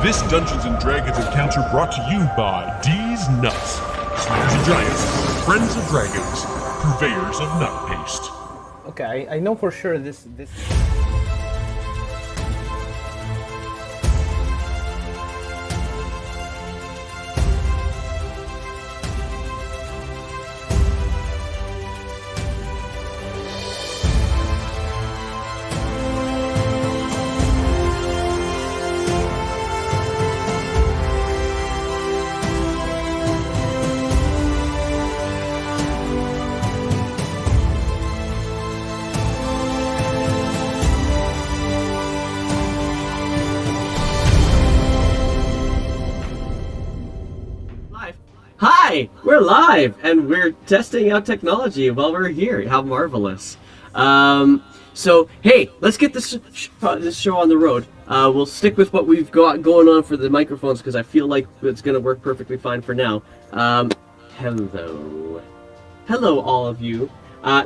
This Dungeons and Dragons encounter brought to you by D's Nuts, Slayers of Giants, Friends of Dragons, Purveyors of Nut Paste. Okay, I know for sure this. Hi, we're live, and we're testing out technology while we're here. How marvelous! So hey, let's get this show on the road. We'll stick with what we've got going on for the microphones because I feel like it's going to work perfectly fine for now. Hello, all of you.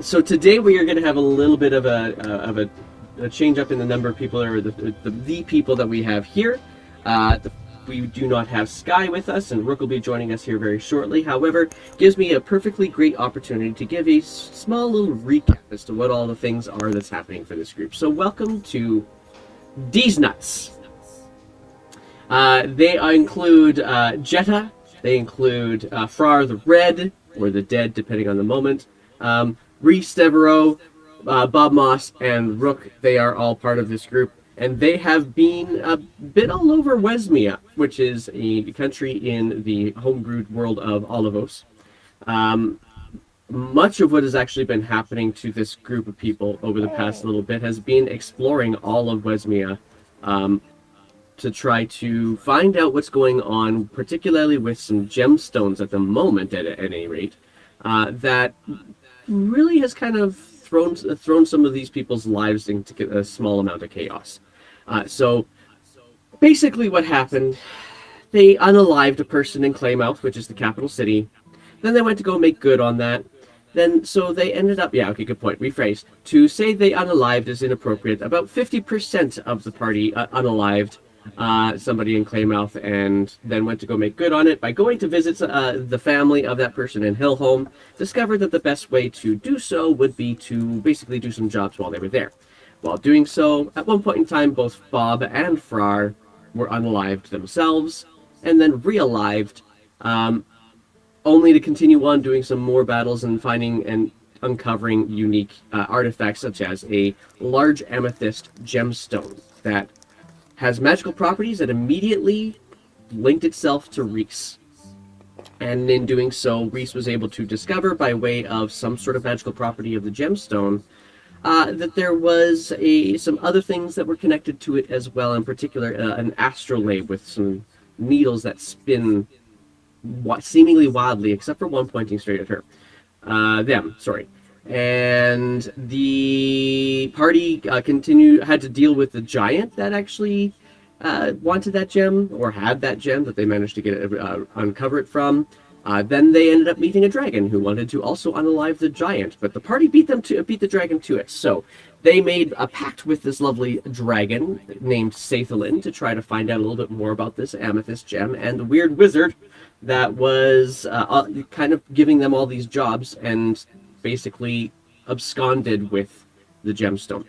So today we are going to have a little bit of a change up in the number of people, or the people that we have here. We do not have Sky with us, and Rook will be joining us here very shortly. However, gives me a perfectly great opportunity to give a small little recap as to what all the things are that's happening for this group. So welcome to D's Nuts. They include Jetta, they include Frar the Red, or the Dead, depending on the moment, Reese Devereaux, Bob Moss, and Rook. They are all part of this group. And they have been a bit all over Wesmia, which is a country in the homebrewed world of Olivos. Much of what has actually been happening to this group of people over the past little bit has been exploring all of Wesmia to try to find out what's going on, particularly with some gemstones at the moment, at any rate, that really has kind of thrown some of these people's lives into a small amount of chaos. So basically what happened, they unalived a person in Claymouth, which is the capital city. Then they went to go make good on that. So they ended up, good point, rephrase. To say they unalived is inappropriate. About 50% of the party unalived somebody in Claymouth, and then went to go make good on it by going to visit the family of that person in Hillholm. Discovered that the best way to do so would be to basically do some jobs while they were there. While doing so, at one point in time, both Bob and Frar were unalived themselves, and then realived, only to continue on doing some more battles and finding and uncovering unique artifacts, such as a large amethyst gemstone that has magical properties that immediately linked itself to Reese. And in doing so, Reese was able to discover, by way of some sort of magical property of the gemstone, that there was some other things that were connected to it as well, in particular an astrolabe with some needles that spin seemingly wildly, except for one pointing straight at her. And the party had to deal with the giant that actually wanted that gem, or had that gem that they managed to get uncover it from. Then they ended up meeting a dragon who wanted to also unalive the giant, but the party beat the dragon to it. So they made a pact with this lovely dragon named Sathalin to try to find out a little bit more about this amethyst gem and the weird wizard that was kind of giving them all these jobs and basically absconded with the gemstone.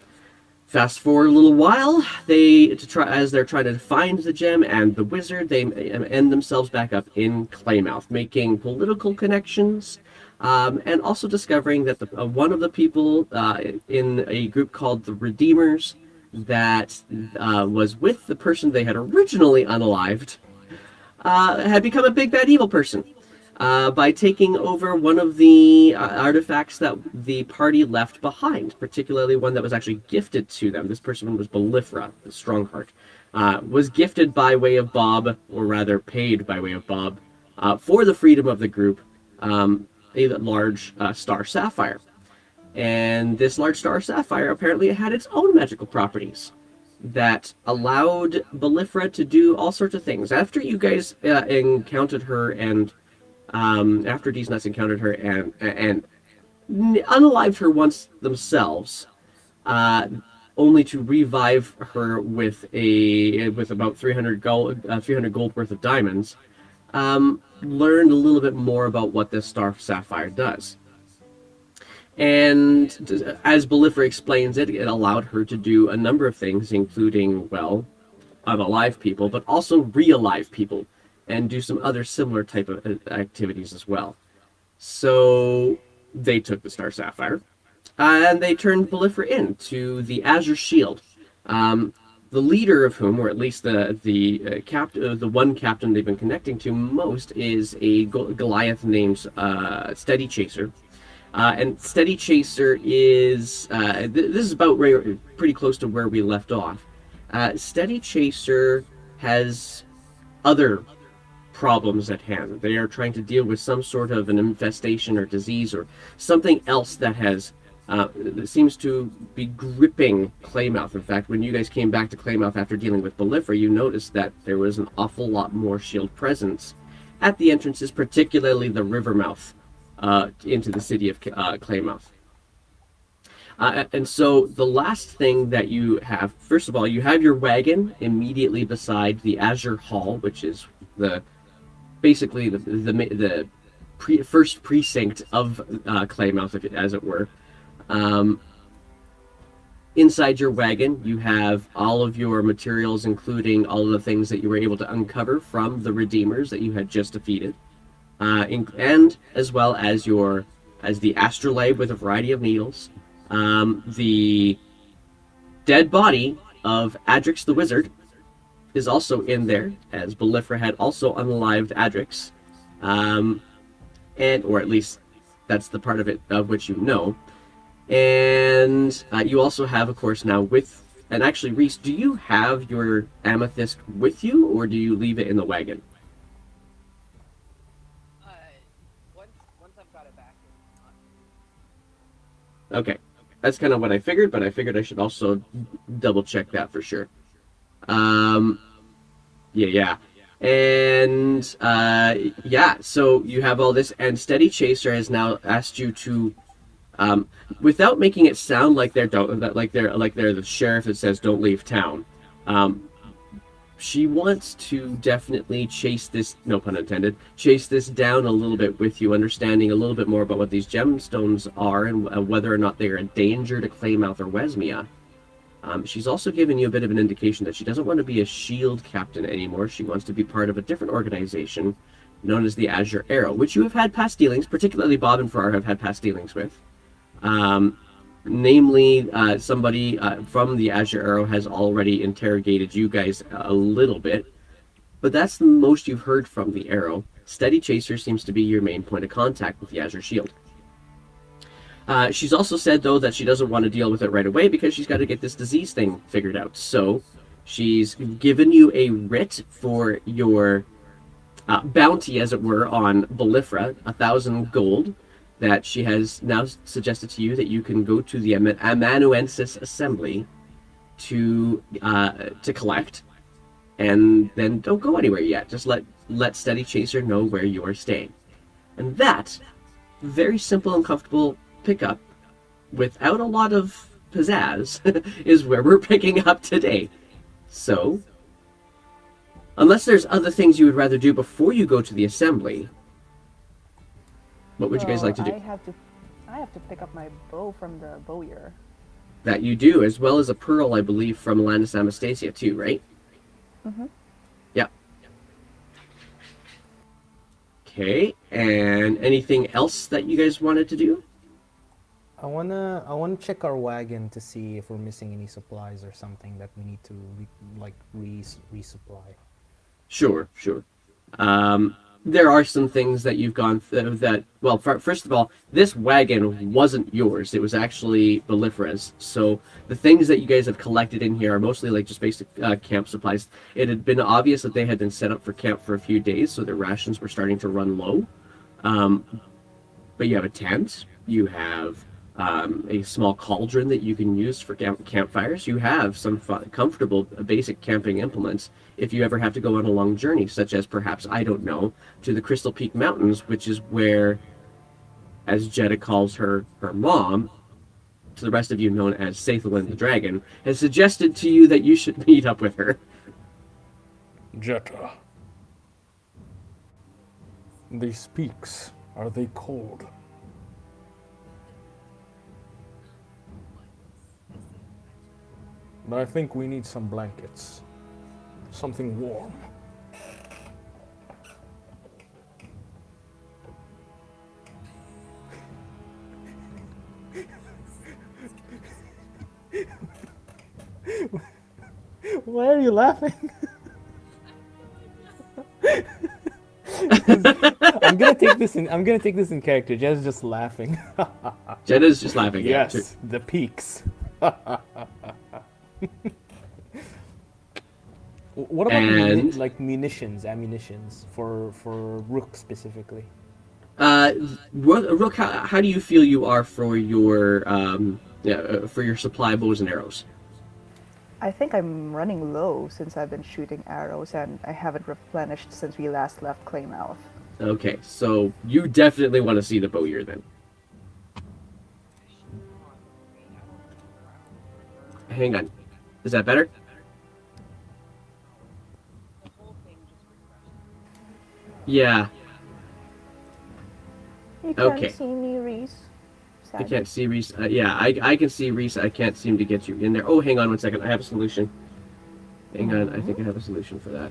Fast forward a little while, as they're trying to find the gem and the wizard, they end themselves back up in Claymouth, making political connections, and also discovering that one of the people in a group called the Redeemers that was with the person they had originally unalived had become a big bad evil person. By taking over one of the artifacts that the party left behind, particularly one that was actually gifted to them. This person was Belifra, the Strongheart, was gifted by way of Bob, or rather paid by way of Bob, for the freedom of the group, a large star sapphire. And this large star sapphire apparently had its own magical properties that allowed Belifra to do all sorts of things. After you guys encountered her and after D's Nuts encountered her and unalived her once themselves, only to revive her with about 300 gold worth of diamonds. Learned a little bit more about what this star sapphire does. And as Belifra explains it, it allowed her to do a number of things, including, well, unalive people, but also re-alive people, and do some other similar type of activities as well. So they took the Star Sapphire, and they turned Belifra into the Azure Shield. The leader of whom, or at least the one captain they've been connecting to most, is a Goliath named Steady Chaser. And Steady Chaser is this is about pretty close to where we left off. Steady Chaser has other problems at hand. They are trying to deal with some sort of an infestation or disease or something else that has that seems to be gripping Claymouth. In fact, when you guys came back to Claymouth after dealing with Belifra, you noticed that there was an awful lot more shield presence at the entrances, particularly the river mouth into the city of Claymouth. And so the last thing that you have, first of all, you have your wagon immediately beside the Azure Hall, which is basically the first precinct of Claymouth, as it were. Inside your wagon, you have all of your materials, including all of the things that you were able to uncover from the Redeemers that you had just defeated, and as well as the astrolabe with a variety of needles, the dead body of Adrix the Wizard is also in there, as Belifra had also unalived Adrix, or at least that's the part of it of which you know. And you also have, of course, now and actually, Reese, do you have your amethyst with you, or do you leave it in the wagon? Once I've got it back. Okay, that's kind of what I figured, but I figured I should also double check that for sure. Yeah. And so you have all this, and Steady Chaser has now asked you to, without making it sound like they're the sheriff that says don't leave town. She wants to definitely chase this, no pun intended, chase this down a little bit with you, understanding a little bit more about what these gemstones are and whether or not they are a danger to Claymouth or Wesmia. She's also given you a bit of an indication that she doesn't want to be a shield captain anymore. She wants to be part of a different organization known as the Azure Arrow, which you have had past dealings, particularly Bob and Farrar have had past dealings with. Namely, somebody from the Azure Arrow has already interrogated you guys a little bit, but that's the most you've heard from the Arrow. Steady Chaser seems to be your main point of contact with the Azure Shield. She's also said, though, that she doesn't want to deal with it right away because she's got to get this disease thing figured out. So she's given you a writ for your bounty, as it were, on Belifra, 1,000 gold, that she has now suggested to you that you can go to the Amanuensis Assembly to collect, and then don't go anywhere yet. Just let Steady Chaser know where you are staying. And that, very simple and comfortable pickup, without a lot of pizzazz, is where we're picking up today. So, unless there's other things you would rather do before you go to the assembly, what would you guys like to do? I have to pick up my bow from the bowyer. That you do, as well as a pearl, I believe, from Landis Anastasia too, right? Mm-hmm. Yep. Okay, and anything else that you guys wanted to do? I wanna check our wagon to see if we're missing any supplies or something that we need to resupply. Sure. There are some things that you've gone through that, well, first of all, this wagon wasn't yours. It was actually Belifra's. So the things that you guys have collected in here are mostly like just basic camp supplies. It had been obvious that they had been set up for camp for a few days, so their rations were starting to run low. But you have a tent. You have a small cauldron that you can use for campfires. You have some comfortable basic camping implements if you ever have to go on a long journey, such as perhaps, I don't know, to the Crystal Peak Mountains, which is where, as Jetta calls her mom, to the rest of you known as Sathelin the Dragon, has suggested to you that you should meet up with her. Jetta. These peaks, are they cold? But I think we need some blankets. Something warm. Why are you laughing? I'm gonna take this in character. Jez's just laughing. Jetta's just laughing. Yes, the peaks. What about And- ammunitions for Rook specifically? Rook, how do you feel you are for your supply bows and arrows? I think I'm running low since I've been shooting arrows and I haven't replenished since we last left Claymouth. Okay, so you definitely want to see the bowyer then. Hang on. Is that better? The whole thing just refreshed. Yeah. You can't Okay. see me, Reese. I can't see Reese. Yeah, I can see Reese. I can't seem to get you in there. Oh, hang on 1 second. I have a solution. Hang on. I think I have a solution for that.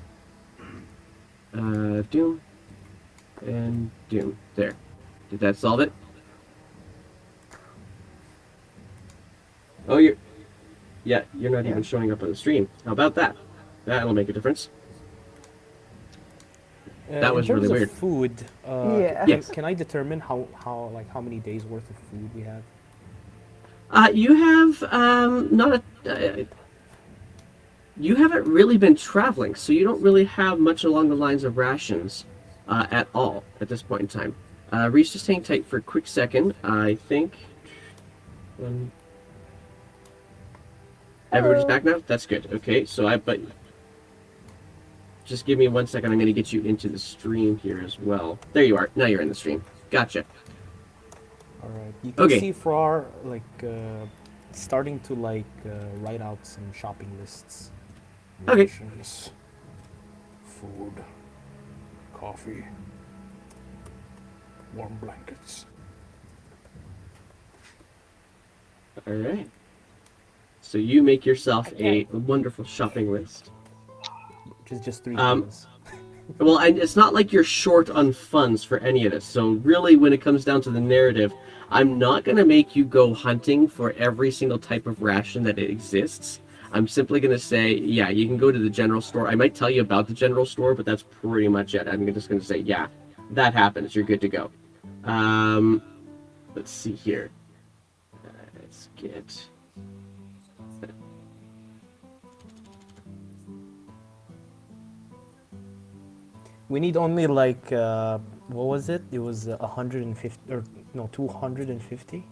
Doom. And Doom. There. Did that solve it? Oh, you're not even showing up on the stream. How about that? That'll make a difference. That was in terms really of weird. Food. Yeah. Yes. Can I determine how many days worth of food we have? You have you haven't really been traveling, so you don't really have much along the lines of rations at all at this point in time. Reese, just hang tight for a quick second. I think everybody's back now. That's good. Okay, so but just give me 1 second. I'm going to get you into the stream here as well. There you are. Now you're in the stream. Gotcha. All right. You can Okay. see Frar starting to write out some shopping lists. Okay. Rations, food, coffee, warm blankets. All right. So you make yourself a wonderful shopping list. Which is just 3 Um, days. Well, and it's not like you're short on funds for any of this. So really, when it comes down to the narrative, I'm not going to make you go hunting for every single type of ration that exists. I'm simply going to say, yeah, you can go to the general store. I might tell you about the general store, but that's pretty much it. I'm just going to say, yeah, that happens. You're good to go. Let's see here. Let's get... We need only what was it? It was 150 or no 250.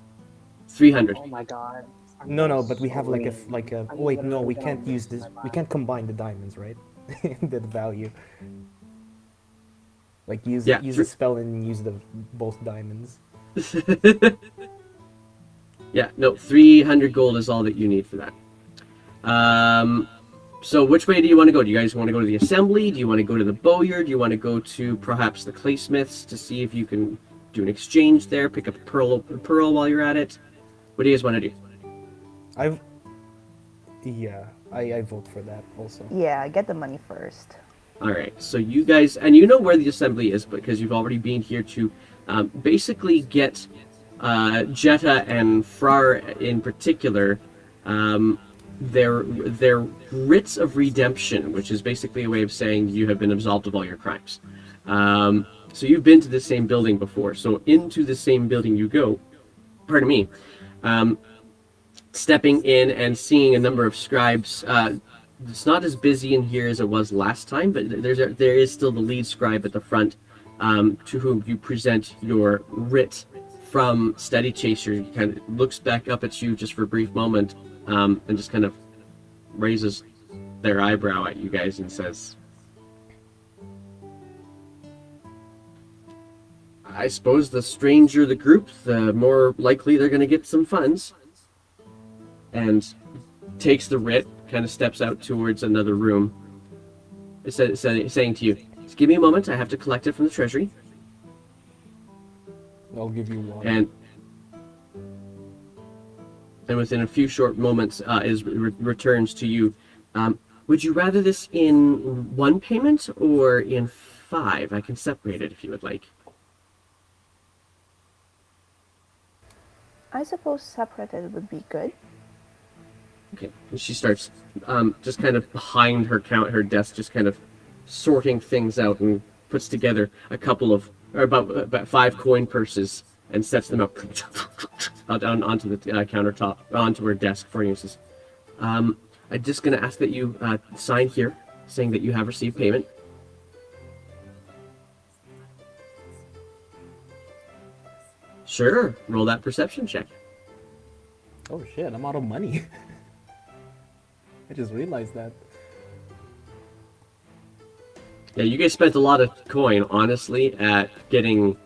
300. Oh my god. No, but we have like a. Oh wait, no, we can't use this. We can't combine the diamonds, right? The value. Like use the spell and use both diamonds. Yeah, no, 300 gold is all that you need for that. So which way do you want to go? Do you guys want to go to the assembly? Do you want to go to the bowyer? Do you want to go to perhaps the claysmiths to see if you can do an exchange there, pick up a pearl while you're at it? What do you guys want to do? I vote for that also. Yeah, get the money first. All right, so you guys, and you know where the assembly is because you've already been here to basically get Jetta and Frar in particular their writs of redemption, which is basically a way of saying you have been absolved of all your crimes. So you've been to the same building before. So into the same building you go. Pardon me. Stepping in and seeing a number of scribes. It's not as busy in here as it was last time, but there is still the lead scribe at the front, to whom you present your writ from Steady Chaser. He kind of looks back up at you just for a brief moment, and just kind of raises their eyebrow at you guys and says, I suppose the stranger the group, the more likely they're going to get some funds. and takes the writ, kind of steps out towards another room, saying to you, "Just give me a moment. I have to collect it from the treasury." I'll give you one. And within a few short moments, returns to you. Would you rather this in one payment or in 5? I can separate it if you would like. I suppose separated would be good. Okay. And she starts just kind of behind her desk, just kind of sorting things out, and puts together a couple of, or about 5 coin purses, and sets them up down onto the countertop, onto her desk for you. Says, I'm just going to ask that you sign here, saying that you have received payment. Sure. Roll that perception check. Oh shit, I'm out of money. I just realized that. Yeah, you guys spent a lot of coin, honestly, at getting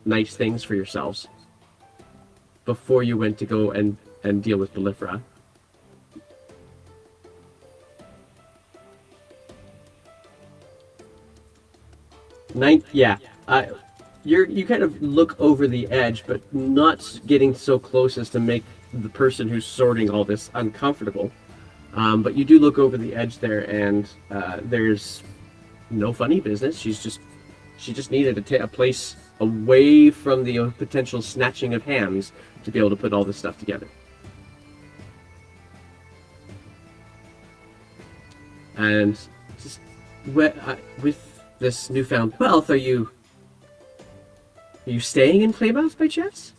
nice things for yourselves before you went to go and deal with Belifera. Yeah. You kind of look over the edge, but not getting so close as to make the person who's sorting all this uncomfortable. But you do look over the edge there, and there's no funny business. She just needed a place away from the potential snatching of hands to be able to put all this stuff together. And just with this newfound wealth, are you staying in Plymouth by chance?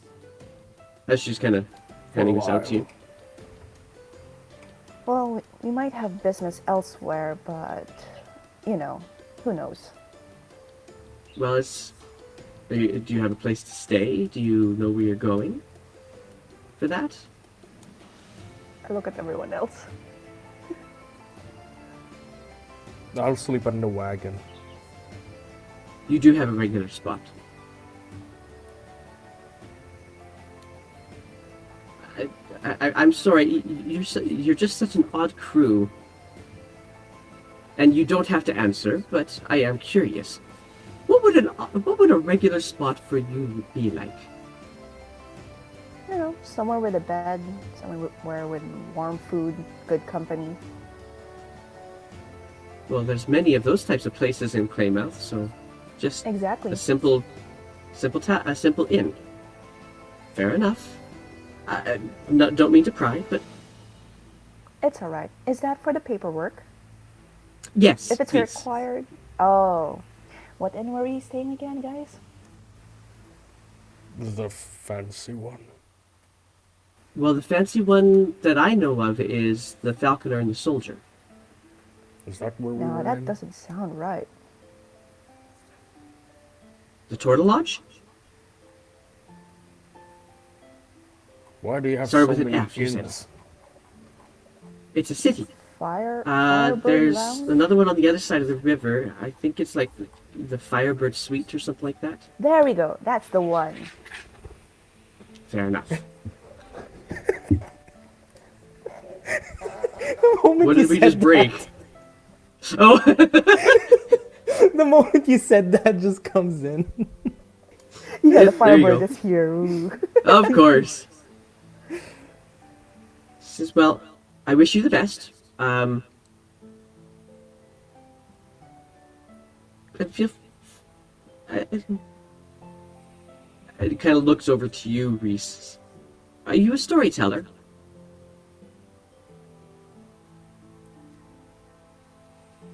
As she's kind of handing this out to you. Well, we might have business elsewhere, but, who knows? Well, do you have a place to stay? Do you know where you're going for that? I look at everyone else. I'll sleep in the wagon. You do have a regular spot. I'm sorry, you're just such an odd crew. And you don't have to answer, but I am curious. What would a regular spot for you be like? Somewhere with a bed, somewhere with warm food, good company. Well, there's many of those types of places in Claymouth, so just Exactly. a simple inn. Fair enough. Don't mean to pry, but It's alright. Is that for the paperwork? yes, If it's please. required. Oh. What inn were we staying again, guys? The fancy one. Well, the fancy one that I know of is the Falconer and the Soldier. Is that where we No, were that in? doesn't sound right. The Turtle Lodge? Why do you have Started so with an many F, you said. inns? It's a city. Firebird There's Lounge? another one on the other side of the river. I think it's like the Firebird Suite or something like that. There we go. That's the one. Fair enough. The moment What you did we said just break? Oh! The moment you said that just comes in. Yeah, the There you Firebird go. is here. Ooh. Of course. Says, well, I wish you the best. And feel. It kind of looks over to you, Reese. Are you a storyteller?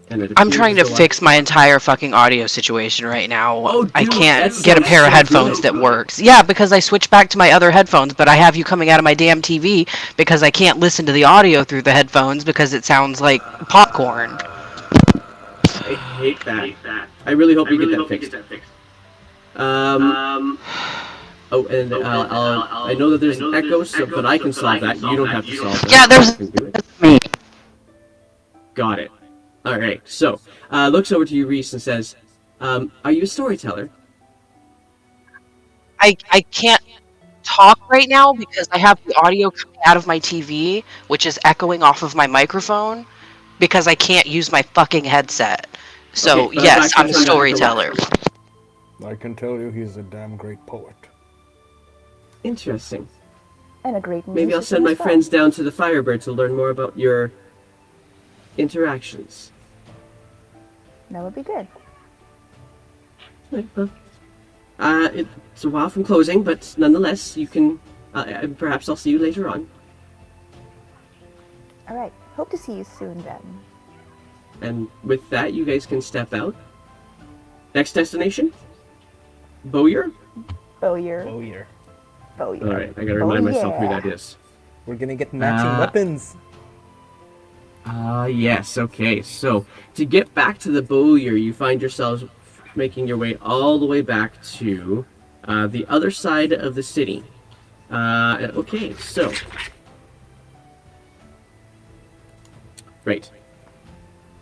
And it I'm appears trying to as though fix my entire fucking audio situation right now. Oh, I dude, can't that get a sounds pair of so headphones good. that works. Yeah, because I switched back to my other headphones, but I have you coming out of my damn TV because I can't listen to the audio through the headphones because it sounds like popcorn. I hate that. I really hope you get that fixed. Oh, and I know that there's an echo, but I can solve that. You don't have to solve that. Yeah, there's I can do it. me. Got it. All right. So, looks over to you, Reese, and says, "Are you a storyteller?" I can't talk right now because I have the audio coming out of my TV, which is echoing off of my microphone because I can't use my fucking headset. So, Okay, but I've yes, actually I'm a turned that into live. storyteller. I can tell you he's a damn great poet. Interesting. And a great Maybe I'll musician send my as well. friends down to the Firebird to learn more about your interactions. That would be good. Right, well, it's a while from closing, but nonetheless, you can. Perhaps I'll see you later on. All right. Hope to see you soon then. And with that, you guys can step out. Next destination? Bowyer? Bowyer. Oh, yeah. Bowyer. Alright, I gotta remind myself who that is. We're gonna get matching weapons. Yes, okay. So, to get back to the Bowyer, you find yourselves making your way all the way back to the other side of the city. Okay, so. Right.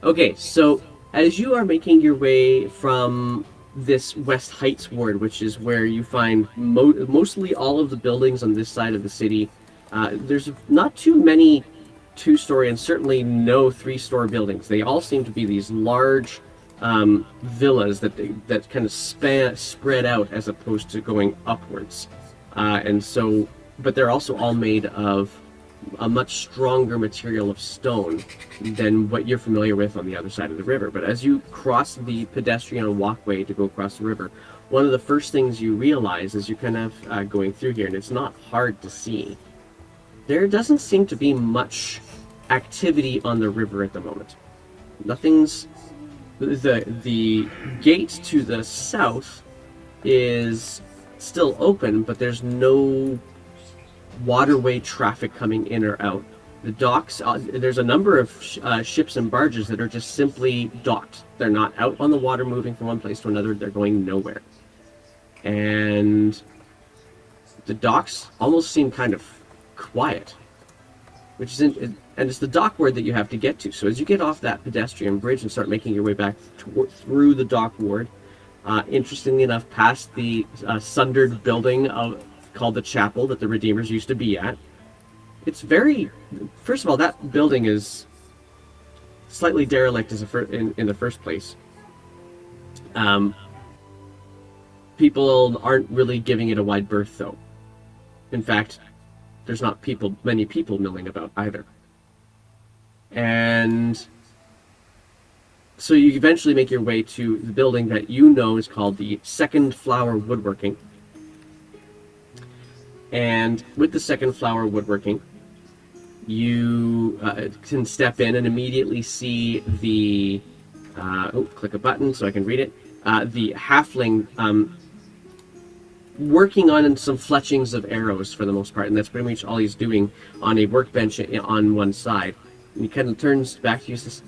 Okay, so as you are making your way from this West Heights ward, which is where you find mostly all of the buildings on this side of the city, there's not too many two-story and certainly no three-story buildings. They all seem to be these large villas that kind of spread out as opposed to going upwards. But they're also all made of a much stronger material of stone than what you're familiar with on the other side of the river. But as you cross the pedestrian walkway to go across the river, one of the first things you realize as you're kind of going through here, and it's not hard to see, there doesn't seem to be much activity on the river at the moment. Nothing's... The gate to the south is still open, but there's no waterway traffic coming in or out. The docks, there's a number of ships and barges that are just simply docked. They're not out on the water moving from one place to another. They're going nowhere. And the docks almost seem kind of quiet, which is and it's the dock ward that you have to get to. So as you get off that pedestrian bridge and start making your way back through the dock ward, interestingly enough, past the sundered building called the chapel that the Redeemers used to be at. It's very... First of all, that building is slightly derelict in the first place. People aren't really giving it a wide berth, though. In fact, there's not many people milling about either. And so you eventually make your way to the building that you know is called the Second Flower Woodworking. And with the Second Flower Woodworking, you can step in and immediately see the... click a button so I can read it. The halfling working on some fletchings of arrows for the most part, and that's pretty much all he's doing on a workbench on one side. And he kind of turns back to you and says,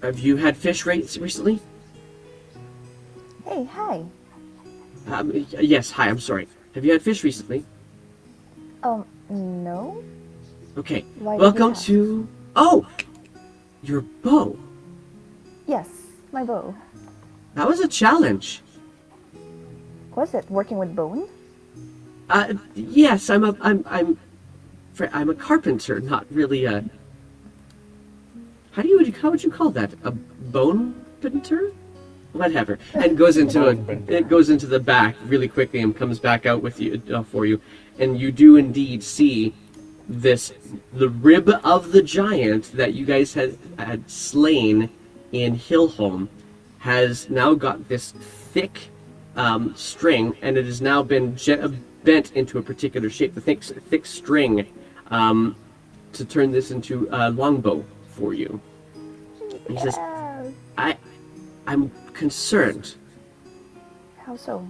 have you had fish rates recently? Hey, hi. Yes, hi, I'm sorry. Have you had fish recently? No? Okay. Why did you Welcome ask? to... Oh! Your bow. Yes, my bow. That was a challenge. Was it working with bone? Yes, I'm a carpenter, not really a... How would you call that? A bone pinter? Whatever. And goes into it goes into the back really quickly and comes back out with you for you, and you do indeed see the rib of the giant that you guys had slain in Hillholm has now got this thick string, and it has now been bent into a particular shape. The thick string to turn this into a longbow for you. And he says, I'm concerned. How so?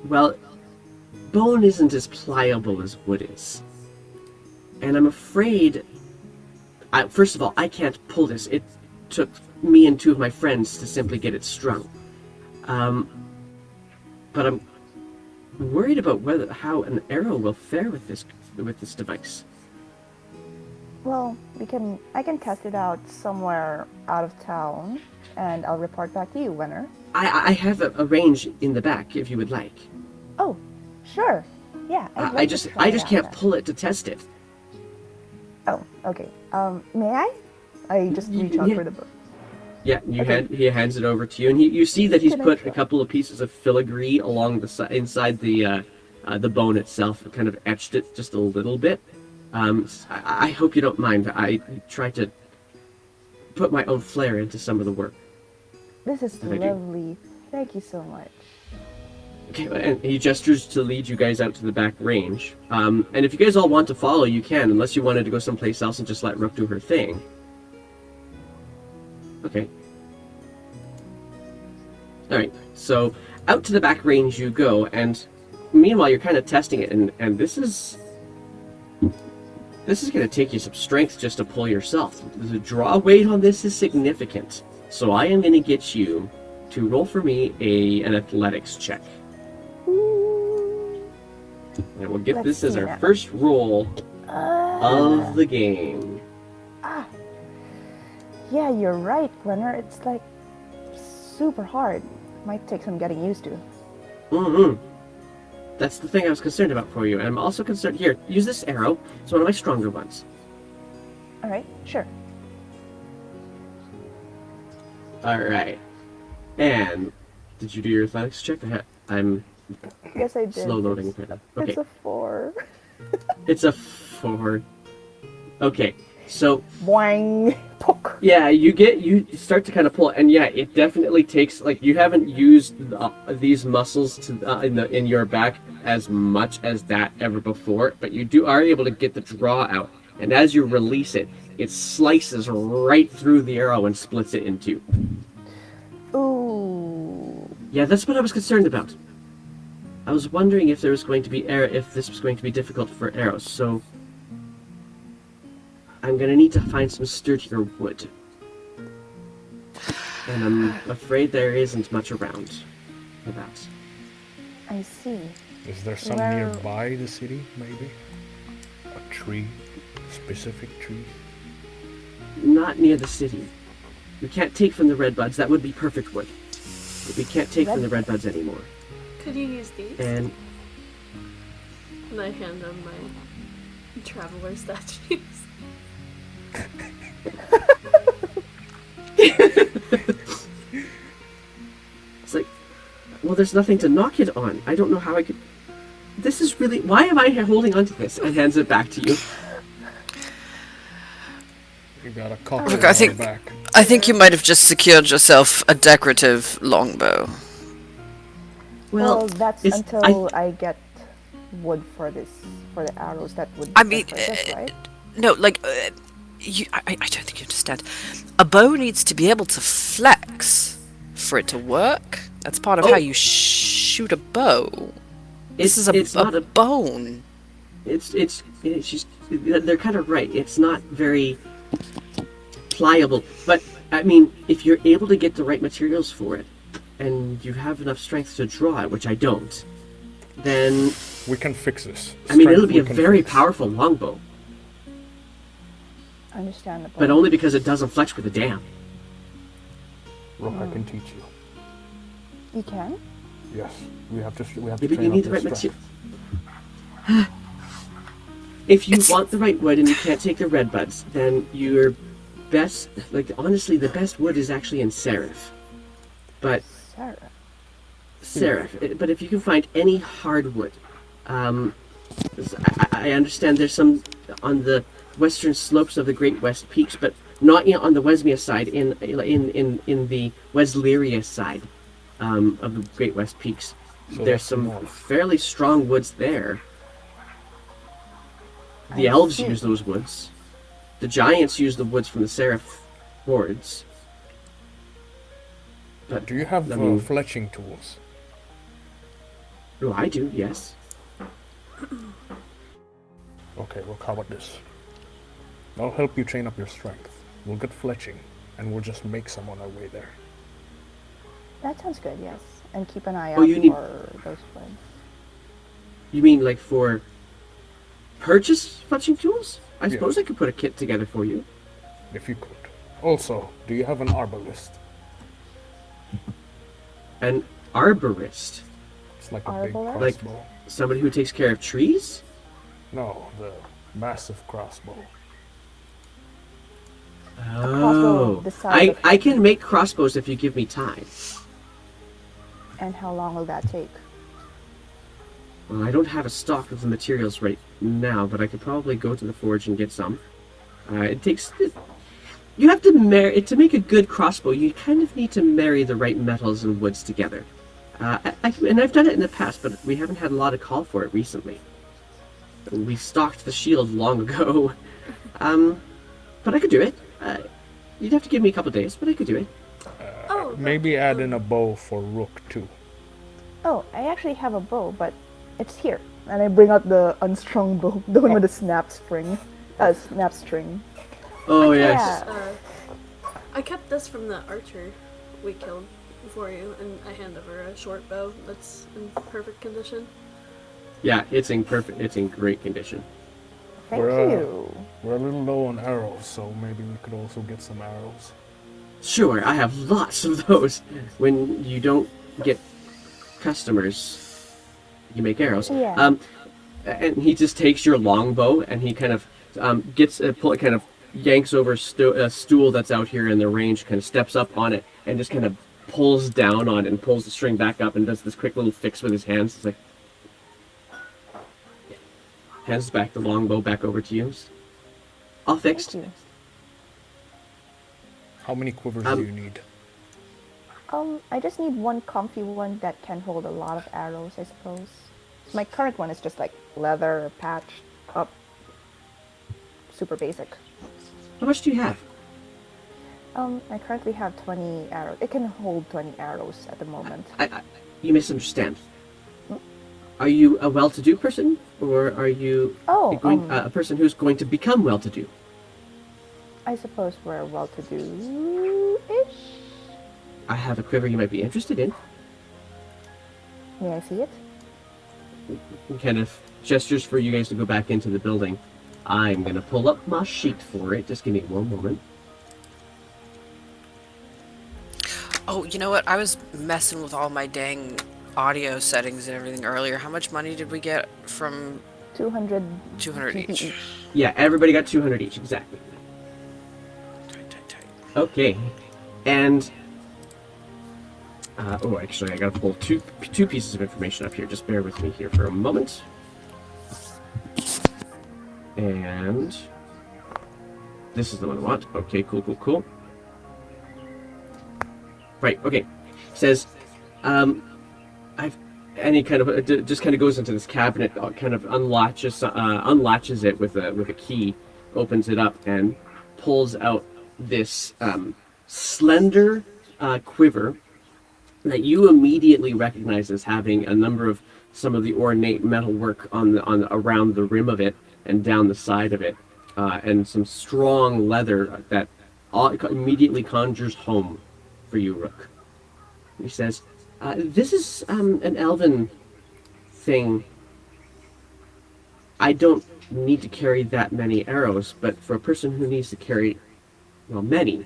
Well, bone isn't as pliable as wood is. And I'm afraid... first of all, I can't pull this. It took me and two of my friends to simply get it strung. But I'm worried about how an arrow will fare with this device. Well, I can test it out somewhere out of town, and I'll report back to you, winner. I have a range in the back if you would like. Oh, sure. Yeah, I'd I like just to try it out can't then. pull it to test it. Oh, okay. May I? I just reach out Yeah. for the book. Yeah, Okay. he hands it over to you, and you see that he's Can I put try? a couple of pieces of filigree along inside the bone itself, kind of etched it just a little bit. I hope you don't mind. I try to put my own flair into some of the work. This is That I do. lovely. Thank you so much. Okay, and he gestures to lead you guys out to the back range. And if you guys all want to follow, you can, unless you wanted to go someplace else and just let Rook do her thing. Okay. Alright, so out to the back range you go, and meanwhile you're kind of testing it, and this is going to take you some strength just to pull yourself. The draw weight on this is significant, so I am going to get you to roll for me an athletics check. And we'll get Let's this as see our now. first roll of the game. Yeah, you're right, Glenner. It's like super hard. Might take some getting used to. Mm-hmm. That's the thing I was concerned about for you. And I'm also concerned... Here, use this arrow. It's one of my stronger ones. Alright, sure. Alright. And... Did you do your athletics check? I'm Yes, I did. slow loading it. Okay. It's a 4. It's a 4. Okay. So, Boing! Poke! yeah, you start to kind of pull, and yeah, it definitely takes, like, you haven't used these muscles to in your back as much as that ever before, but you are able to get the draw out, and as you release it, it slices right through the arrow and splits it in two. Ooh. Yeah, that's what I was concerned about. I was wondering if there was going to be if this was going to be difficult for arrows, so I'm gonna need to find some sturdier wood. And I'm afraid there isn't much around for that. I see. Is there some Well- nearby the city, maybe? A tree? Specific tree? Not near the city. We can't take from the redbuds, that would be perfect wood. But we can't take from the redbuds anymore. Could you use these? And And I hand them my traveler statues. it's like, well, there's nothing to knock it on. I don't know how I could... This is really... Why am I holding on to this? And hands it back to you. You got a cock Look, on I think- your back. I think you might have just secured yourself a decorative longbow. Well, that's it's- until I get wood for the arrows that would be I mean, for this, right? No, like, I don't think you understand. A bow needs to be able to flex for it to work. That's part of Oh. how you shoot a bow. This is it's not a bone. They're kind of right. It's not very pliable, but I mean, if you're able to get the right materials for it, and you have enough strength to draw it, which I don't, then We can fix this. I mean, it'll Strength be a we can very fix. powerful longbow, Understandable. but only because it doesn't flex with a dam. Rook, I can teach you. You can? Yes, we have to Yeah, train but you up need the your right strength. material. If you It's- want the right wood and you can't take the red buds, then your best, like honestly, the best wood is actually in Seraph. But Sarah. But if you can find any hardwood, I understand there's some on the western slopes of the Great West Peaks, but not on the Wesmea side. In the Wesleria side of the Great West Peaks, So there's that's some north. fairly strong woods there. The I elves see. use those woods. The giants use the woods from the Seraph hordes. But Do you have I mean- fletching tools? oh, I do, yes. Okay, look, how about this? I'll help you train up your strength. We'll get fletching, and we'll just make some on our way there. That sounds good, yes. And keep an eye Oh, out you need- for those ones. You mean like for purchase fletching tools? I suppose I could put a kit together for you. If you could. Also, do you have an arbalist? An arborist. It's like a big Arbalist? Like crossbow. somebody who takes care of trees? No, the massive crossbow. Oh. the size of I can make crossbows if you give me time. And how long will that take? Well, I don't have a stock of the materials right now, but I could probably go to the forge and get some. It takes... You have to to make a good crossbow, you kind of need to marry the right metals and woods together. And I've done it in the past, but we haven't had a lot of call for it recently. We stocked the shield long ago. But I could do it. You'd have to give me a couple days, but I could do it. Maybe add in a bow for Rook too. Oh, I actually have a bow, but it's here. And I bring out the unstrung bow, the one with the snap string. Oh, I yes. I kept this from the archer we killed for you, and I hand over a short bow that's in perfect condition. Yeah, it's in great condition. Thank We're, you. We're a little low on arrows, so maybe we could also get some arrows. Sure, I have lots of those. When you don't get customers, you make arrows. Yeah. And he just takes your longbow and he kind of kind of yanks over a stool that's out here in the range, kind of steps up on it and just kind of pulls down on it and pulls the string back up and does this quick little fix with his hands. It's like, hands back the longbow back over to you. All fixed. Thank you. How many quivers do you need? I just need one comfy one that can hold a lot of arrows, I suppose. My current one is just like leather, patched up, super basic. How much do you have? I currently have 20 arrows. It can hold 20 arrows at the moment. You misunderstand. Are you a well-to-do person, or are you a person who's going to become well-to-do? I suppose we're well-to-do-ish. I have a quiver you might be interested in. May I see it? He kind of gestures for you guys to go back into the building. I'm going to pull up my sheet for it. Just give me one moment. Oh, you know what? I was messing with all my dang audio settings and everything earlier. How much money did we get from 200 200 GP each? Yeah, everybody got 200 each, exactly. Okay. And... actually, I gotta pull two pieces of information up here. Just bear with me here for a moment. And... this is the one I want. Okay, cool. Right, okay. Says, and he kind of just kind of goes into this cabinet, kind of unlatches it with a key, opens it up, and pulls out this slender quiver that you immediately recognize as having a number of some of the ornate metalwork on around the rim of it and down the side of it, and some strong leather that immediately conjures home for you, Rook. He says, this is an elven thing. I don't need to carry that many arrows, but for a person who needs to carry, well, many,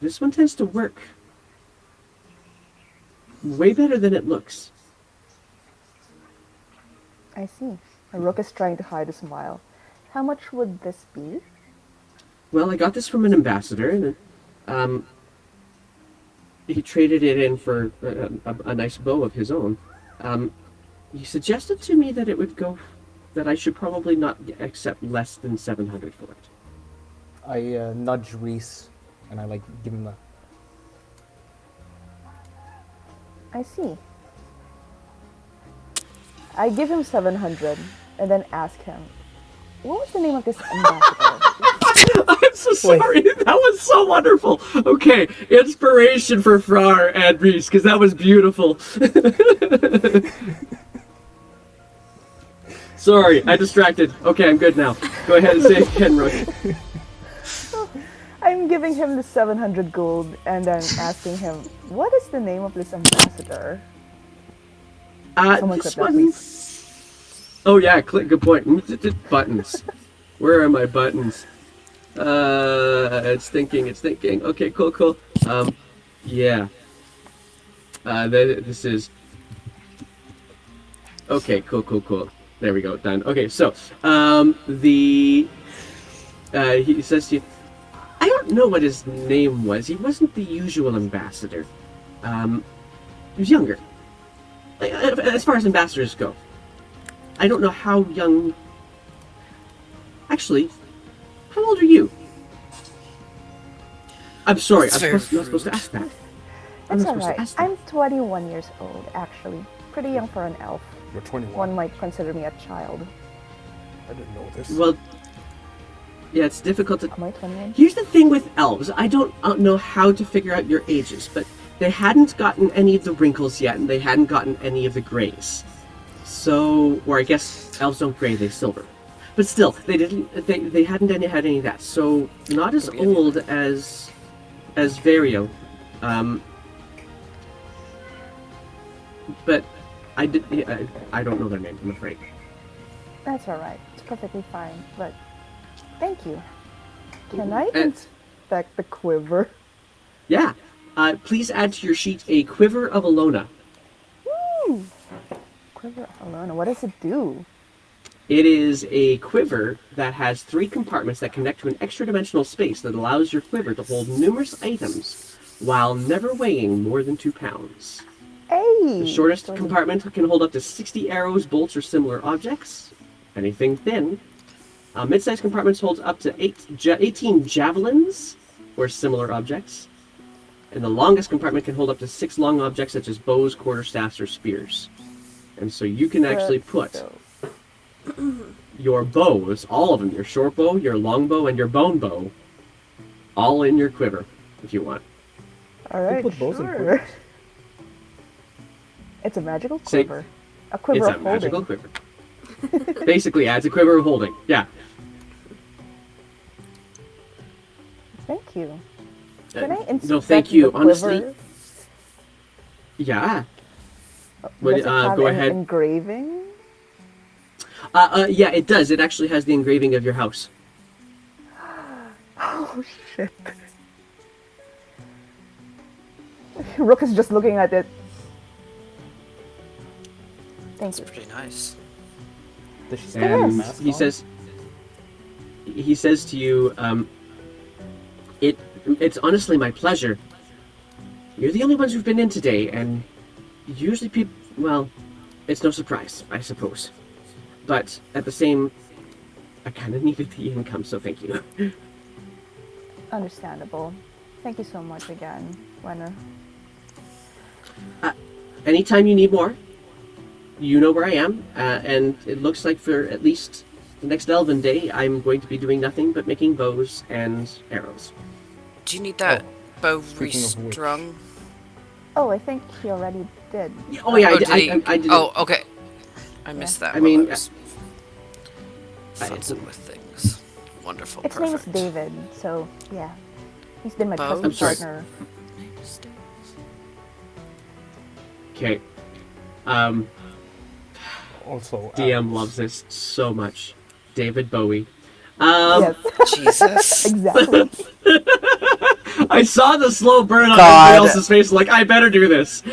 this one tends to work way better than it looks. I see. Rook is trying to hide a smile. How much would this be? Well, I got this from an ambassador, and he traded it in for a nice bow of his own. He suggested to me that it would go, that I should probably not accept less than 700 for it. I nudge Reese, and I give him the. I see. I give him 700 and then ask him, what was the name of this ambassador? I'm so sorry. That was so wonderful. Okay, inspiration for Frar and Reese, because that was beautiful. Sorry, I distracted. Okay, I'm good now. Go ahead and say it again, Rook. I'm giving him the 700 gold and then asking him, what is the name of this ambassador? Someone This clip that, please. one... Oh yeah, good point. Buttons. Where are my buttons? It's thinking. Okay, cool. Yeah. This is... Okay, cool. There we go, done. Okay, so, he says to you, I don't know what his name was. He wasn't the usual ambassador. He was younger. As far as ambassadors go. I don't know how young... Actually, how old are you? I'm sorry, That's I'm very not supposed to ask that. It's alright. I'm 21 years old, actually. Pretty young for an elf. You're 21. One might consider me a child. I didn't know this. Well, yeah, it's difficult to... Am I 21? Here's the thing with elves. I don't know how to figure out your ages, but they hadn't gotten any of the wrinkles yet, and they hadn't gotten any of the grays. So, or I guess elves don't gray, they silver. But still, they hadn't had any of that. So, not as old as Vario. But I don't know their name, I'm afraid. That's alright. It's perfectly fine. But thank you. Can I inspect the quiver? Yeah. Please add to your sheet a Quiver of Alona. Woo! Quiver of Alona. What does it do? It is a quiver that has 3 compartments that connect to an extra-dimensional space that allows your quiver to hold numerous items while never weighing more than 2 pounds. Hey! The shortest compartment can hold up to 60 arrows, bolts, or similar objects. Anything thin. Mid-sized compartments holds up to 18 javelins or similar objects. And the longest compartment can hold up to 6 long objects such as bows, quarterstaffs, or spears. And so you can actually put your bows, all of them, your short bow, your long bow, and your bone bow, all in your quiver, if you want. Alright, put bows in sure. quivers? It's a magical quiver. A quiver It's of a holding. magical quiver. Basically, adds a quiver of holding. Yeah. Thank you. Can I inspect no, thank you. the quiver? Honestly, yeah. Does it have go an ahead. engraving? Yeah, it does. It actually has the engraving of your house. Oh shit. Rook is just looking at it. Thank It's you. pretty nice. Does she still Yes. have a And mask he on? says to you, it's honestly my pleasure. You're the only ones who've been in today, and usually people, well, it's no surprise, I suppose. But at the same, I kind of needed the income, so thank you. Understandable. Thank you so much again, Wenner. Anytime you need more, you know where I am, and it looks like for at least the next Elven day, I'm going to be doing nothing but making bows and arrows. Do you need that bow speaking of which. restrung? Oh, I think he already did. Oh yeah, Oh, did he? I did. Oh, okay. I missed that. I while mean, I was I- futzing with things. Wonderful. Its name is Perfect. David, so yeah. He's been my Bows? trusted I'm sorry. partner. Okay. Also, DM loves this so much. David Bowie. Yes, Jesus. exactly. I saw the slow burn on God. everybody else's face, like, I better do this.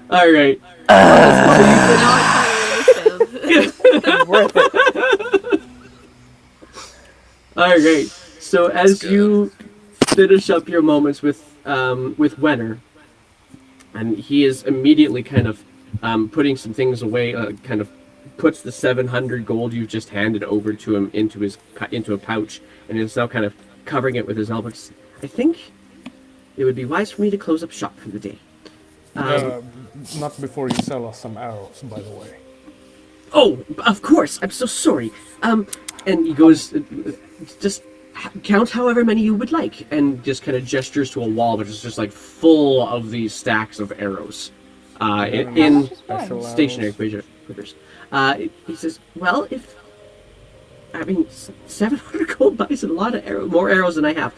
Alright. Now I finally understand. Worth it. Alright. So as good. you finish up your moments with Wenner, and he is immediately kind of putting some things away, kind of puts the 700 gold you've just handed over to him into a pouch, and is now kind of covering it with his elbows. I think it would be wise for me to close up shop for the day. not before you sell us some arrows, by the way. Oh, of course. I'm so sorry. And he goes, just count however many you would like, and just kind of gestures to a wall which is just like full of these stacks of arrows, in Special stationary arrows. quivers. He says, "Well, I mean, 700 gold buys a lot of more arrows than I have.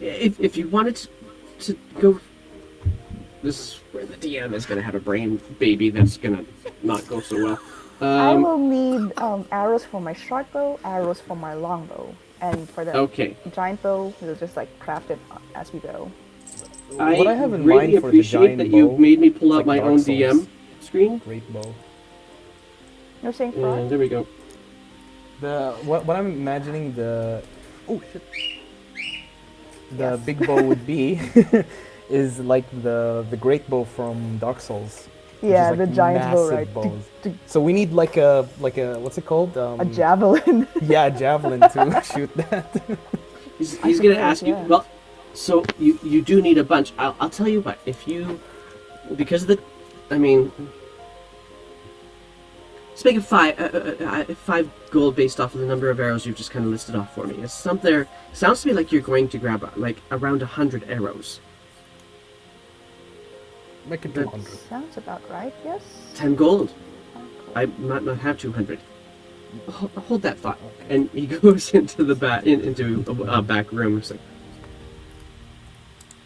If you wanted to go, This is where the DM is gonna have a brain baby that's gonna not go so well. I will need arrows for my short bow, arrows for my long bow, and for the Okay. giant bow, we'll just like craft it as we go. What I have in really mind for the appreciate giant that you've bow, made me pull it's up like my Dark own Souls. DM screen. Great bow. You're saying frog? And there we go. What I'm imagining the big bow would be is like the great bow from Dark Souls. which is, Yeah, like, the giant bow, massive right? bows. So we need like a what's it called? A javelin. Yeah, a javelin to shoot that. He's gonna ask you. yeah. Well, so you do need a bunch. I'll tell you what. If you, because of the, I mean, let's make it 5 gold based off of the number of arrows you've just kind of listed off for me. It's something. Sounds to me like you're going to grab like around 100 arrows. Make it That's- 200. Sounds about right, yes? 10 gold. I might not have 200. Hold that thought. And he goes into the into a back room. He's like,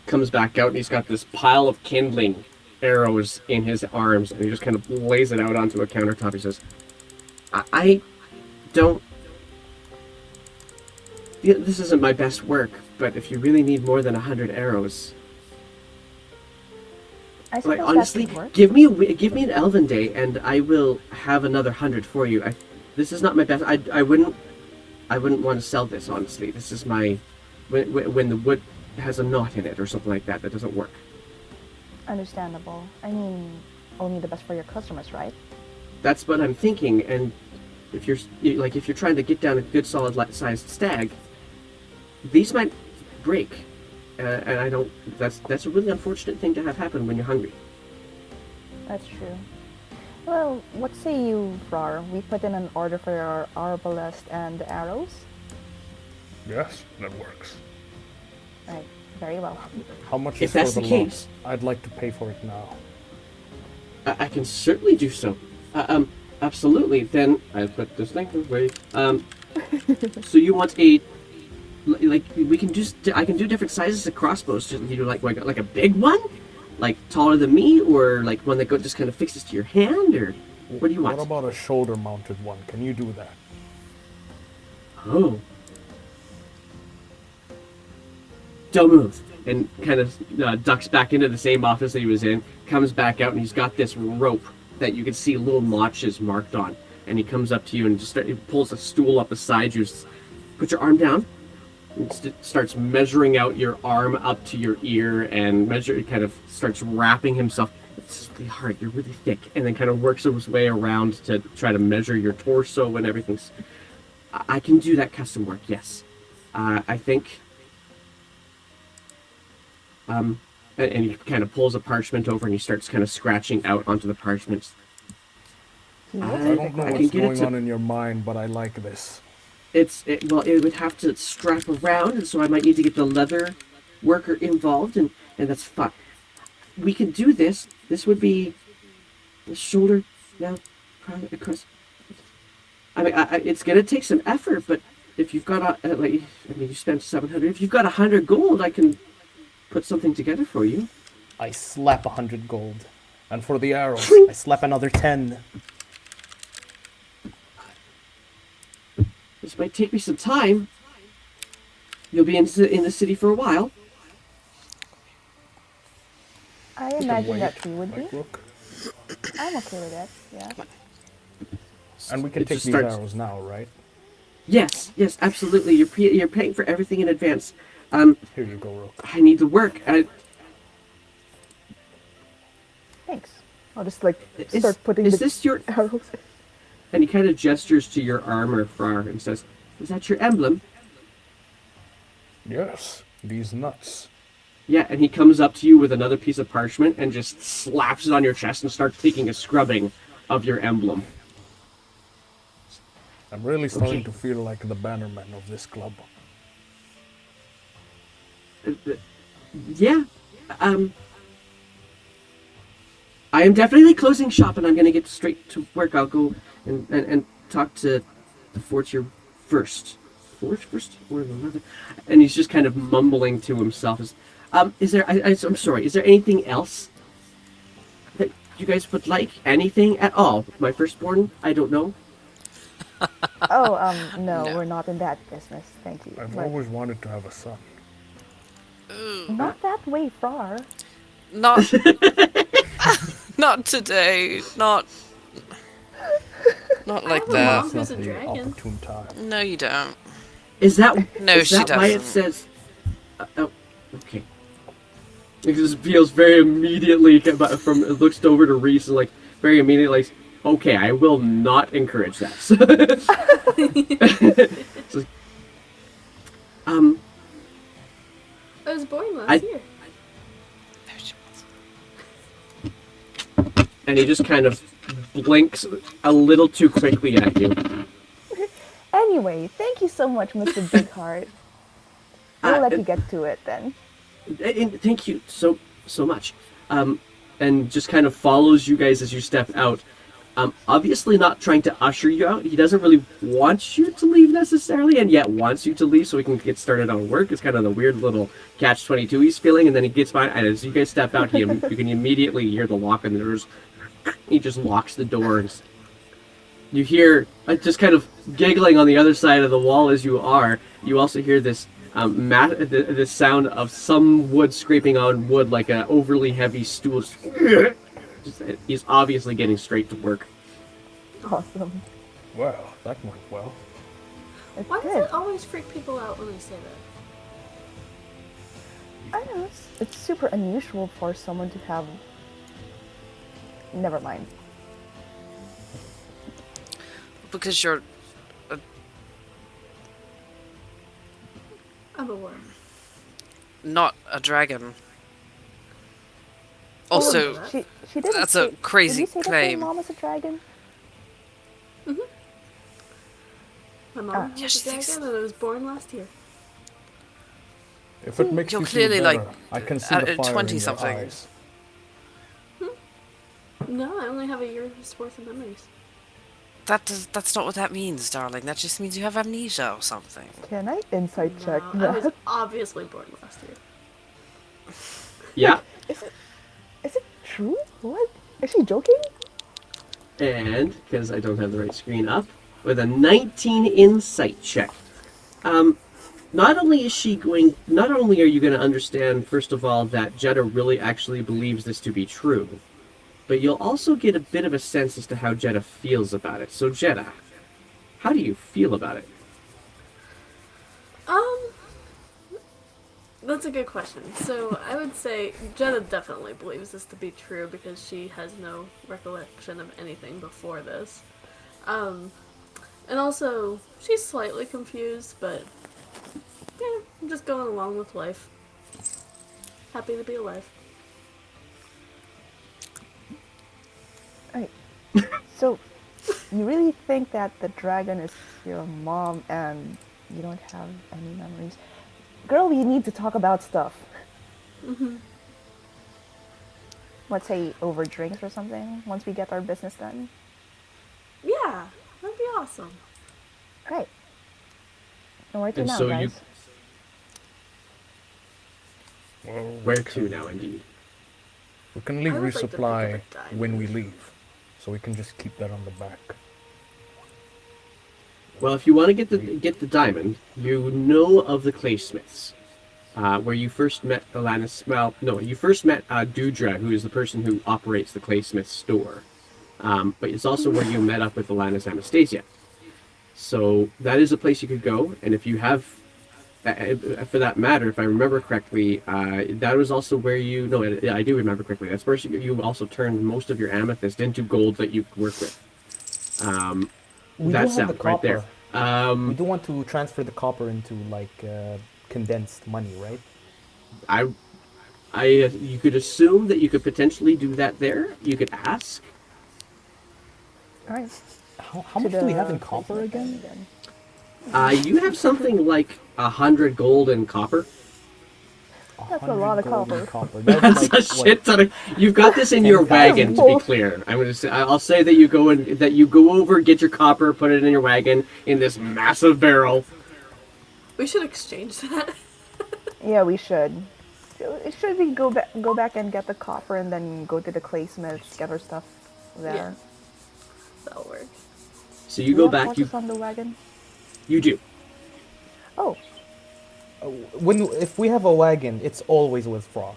comes back out and he's got this pile of kindling arrows in his arms, and he just kind of lays it out onto a countertop. He says, I don't. Yeah, this isn't my best work, but if you really need more than 100 arrows, I suppose like honestly, that could work. give me an Elven day, and I will have another 100 for you. This is not my best. I wouldn't want to sell this, honestly. This is my when the wood has a knot in it or something like that. That doesn't work. Understandable. I mean, only the best for your customers, right? That's what I'm thinking. And if you're trying to get down a good solid sized stag, these might break. And I don't. That's a really unfortunate thing to have happen when you're hungry. That's true. Well, what say you, Frar? We put in an order for our arbalest and the arrows? Yes, that works. Right, very well. How much If is for that's the the lot? case, I'd like to pay for it now. I can certainly do so. Absolutely. Then I put this thing away. So you want like we can I can do different sizes of crossbows. Just you do like a big one, like taller than me, or like one that just kind of fixes to your hand, or what do you want? What about a shoulder-mounted one? Can you do that? Oh. Don't move. And kind of ducks back into the same office that he was in, comes back out, and he's got this rope that you can see little notches marked on. And he comes up to you and he pulls a stool up beside you. Put your arm down. And starts measuring out your arm up to your ear, and kind of starts wrapping himself. It's really hard. You're really thick. And then kind of works his way around to try to measure your torso and everything. I can do that custom work, yes. I think... and he kind of pulls a parchment over and he starts kind of scratching out onto the parchment. I don't know I can what's get it going to- on in your mind, but I like this. Well, it would have to strap around, and so I might need to get the leather worker involved, and that's fine. We can do this. This would be the shoulder now, probably across. I mean, it's gonna take some effort, but if you've got you spent 700. If you've got 100 gold, I can put something together for you. I slap 100 gold. And for the arrows, I slap another 10. This might take me some time. You'll be in the city for a while. I we can imagine wait, that we would be. like Rook. I'm okay with that, yeah. And we can It take just these starts- arrows now, right? Yes, absolutely. You're paying for everything in advance. Here you go, Rook. I need the work. Thanks. I'll just like Is- start putting is the this your... arrows. And he kind of gestures to your armor, Frar, and says, "Is that your emblem?" Yes, these nuts. Yeah, and he comes up to you with another piece of parchment and just slaps it on your chest and starts taking a scrubbing of your emblem. I'm really starting Okay. to feel like the bannerman of this club. Yeah, I am definitely closing shop, and I'm going to get straight to work. I'll go and talk to the Fortier first. First? Or another? And he's just kind of mumbling to himself. Is there? I'm sorry. Is there anything else you guys would like anything at all. My firstborn, I don't know. Oh, no, No. we're not in that business. Thank you. I've But always wanted to have a son. not that way far. Not not today. Not like have a that. mom who's a Not the dragon. opportune time. No, you don't. Is that No, is she that why it doesn't. says? Oh, okay. It just feels very immediately from it looks over to Reese and like very immediately like, okay, I will not encourage that. It's like, I was born last I- year. and he just kind of blinks a little too quickly at you. Anyway, thank you so much, Mr. Big Heart. We'll let Uh, you get to it then. And thank you so much. And just kind of follows you guys as you step out. Obviously not trying to usher you out. He doesn't really want you to leave necessarily, and yet wants you to leave so he can get started on work. It's kind of the weird little catch-22 he's feeling, and then he gets by, and as you guys step out, you can immediately hear the lock on the doors. He just locks the doors. You hear just kind of giggling on the other side of the wall as you are. You also hear this the sound of some wood scraping on wood like an overly heavy stool. He's obviously getting straight to work. Awesome. Well, that went well. It's Why does good. it always freak people out when I say that? I know, it's super unusual for someone to have... Never mind. Because you're I'm a worm. not a dragon. Oh, Also, she didn't that's say, a crazy did you say claim. that your mom is a dragon? My mom Yeah, was she a dragon thinks- and I was born last year. If it makes You're you clearly, feel better, like, I can see at the fire in 20-something. your eyes. No, I only have a year's worth of memories. That's not what that means, darling. That just means you have amnesia or something. Can I insight check No, I was that? obviously born last year. Yeah, Is it true? What? Is she joking? and because I don't have the right screen up, with a 19 insight check. Not only are you going to understand, first of all, that Jeddah really actually believes this to be true, but you'll also get a bit of a sense as to how Jeddah feels about it. So, Jeddah, how do you feel about it? That's a good question. So I would say Jenna definitely believes this to be true because she has no recollection of anything before this. And also, she's slightly confused, but yeah, I'm just going along with life. Happy to be alive. Alright. So, you really think that the dragon is your mom and you don't have any memories? Girl, we need to talk about stuff. Let's say over drinks or something, once we get our business done. Yeah, that'd be awesome. Alright. And where to And now, so guys? Well, Where to now, indeed? we can leave I would like to pick up resupply a diamond. when we leave, so we can just keep that on the back. Well, if you want to get the diamond, you know of the claysmiths, where you first met Alanis. Well, no, you first met Dudra, who is the person who operates the claysmith store. But it's also where you met up with Alanis Anastasia. So that is a place you could go, and if you have, for that matter, if I remember correctly, that was also where you. No, I do remember correctly. That's where you also turned most of your amethyst into gold that you could work with. We That do have the sound right there. copper. We do want to transfer the copper into like condensed money, right? You could assume that you could potentially do that there. You could ask. Alright. How much do we have in copper again? You have something like 100 gold and copper. That's a lot of 100 gold and copper. That's That's like, a what, shit ton of. You've got this in your 10,000 wagon, to be clear. I'll say that you go over, get your copper, put it in your wagon in this massive barrel. We should exchange that. Yeah, we should. Should we go back and get the copper and then go to the claysmiths, get our stuff there? Yeah. That'll work. So Do you we go have back. horses on the wagon? You do. Oh, If we have a wagon, it's always with Fra.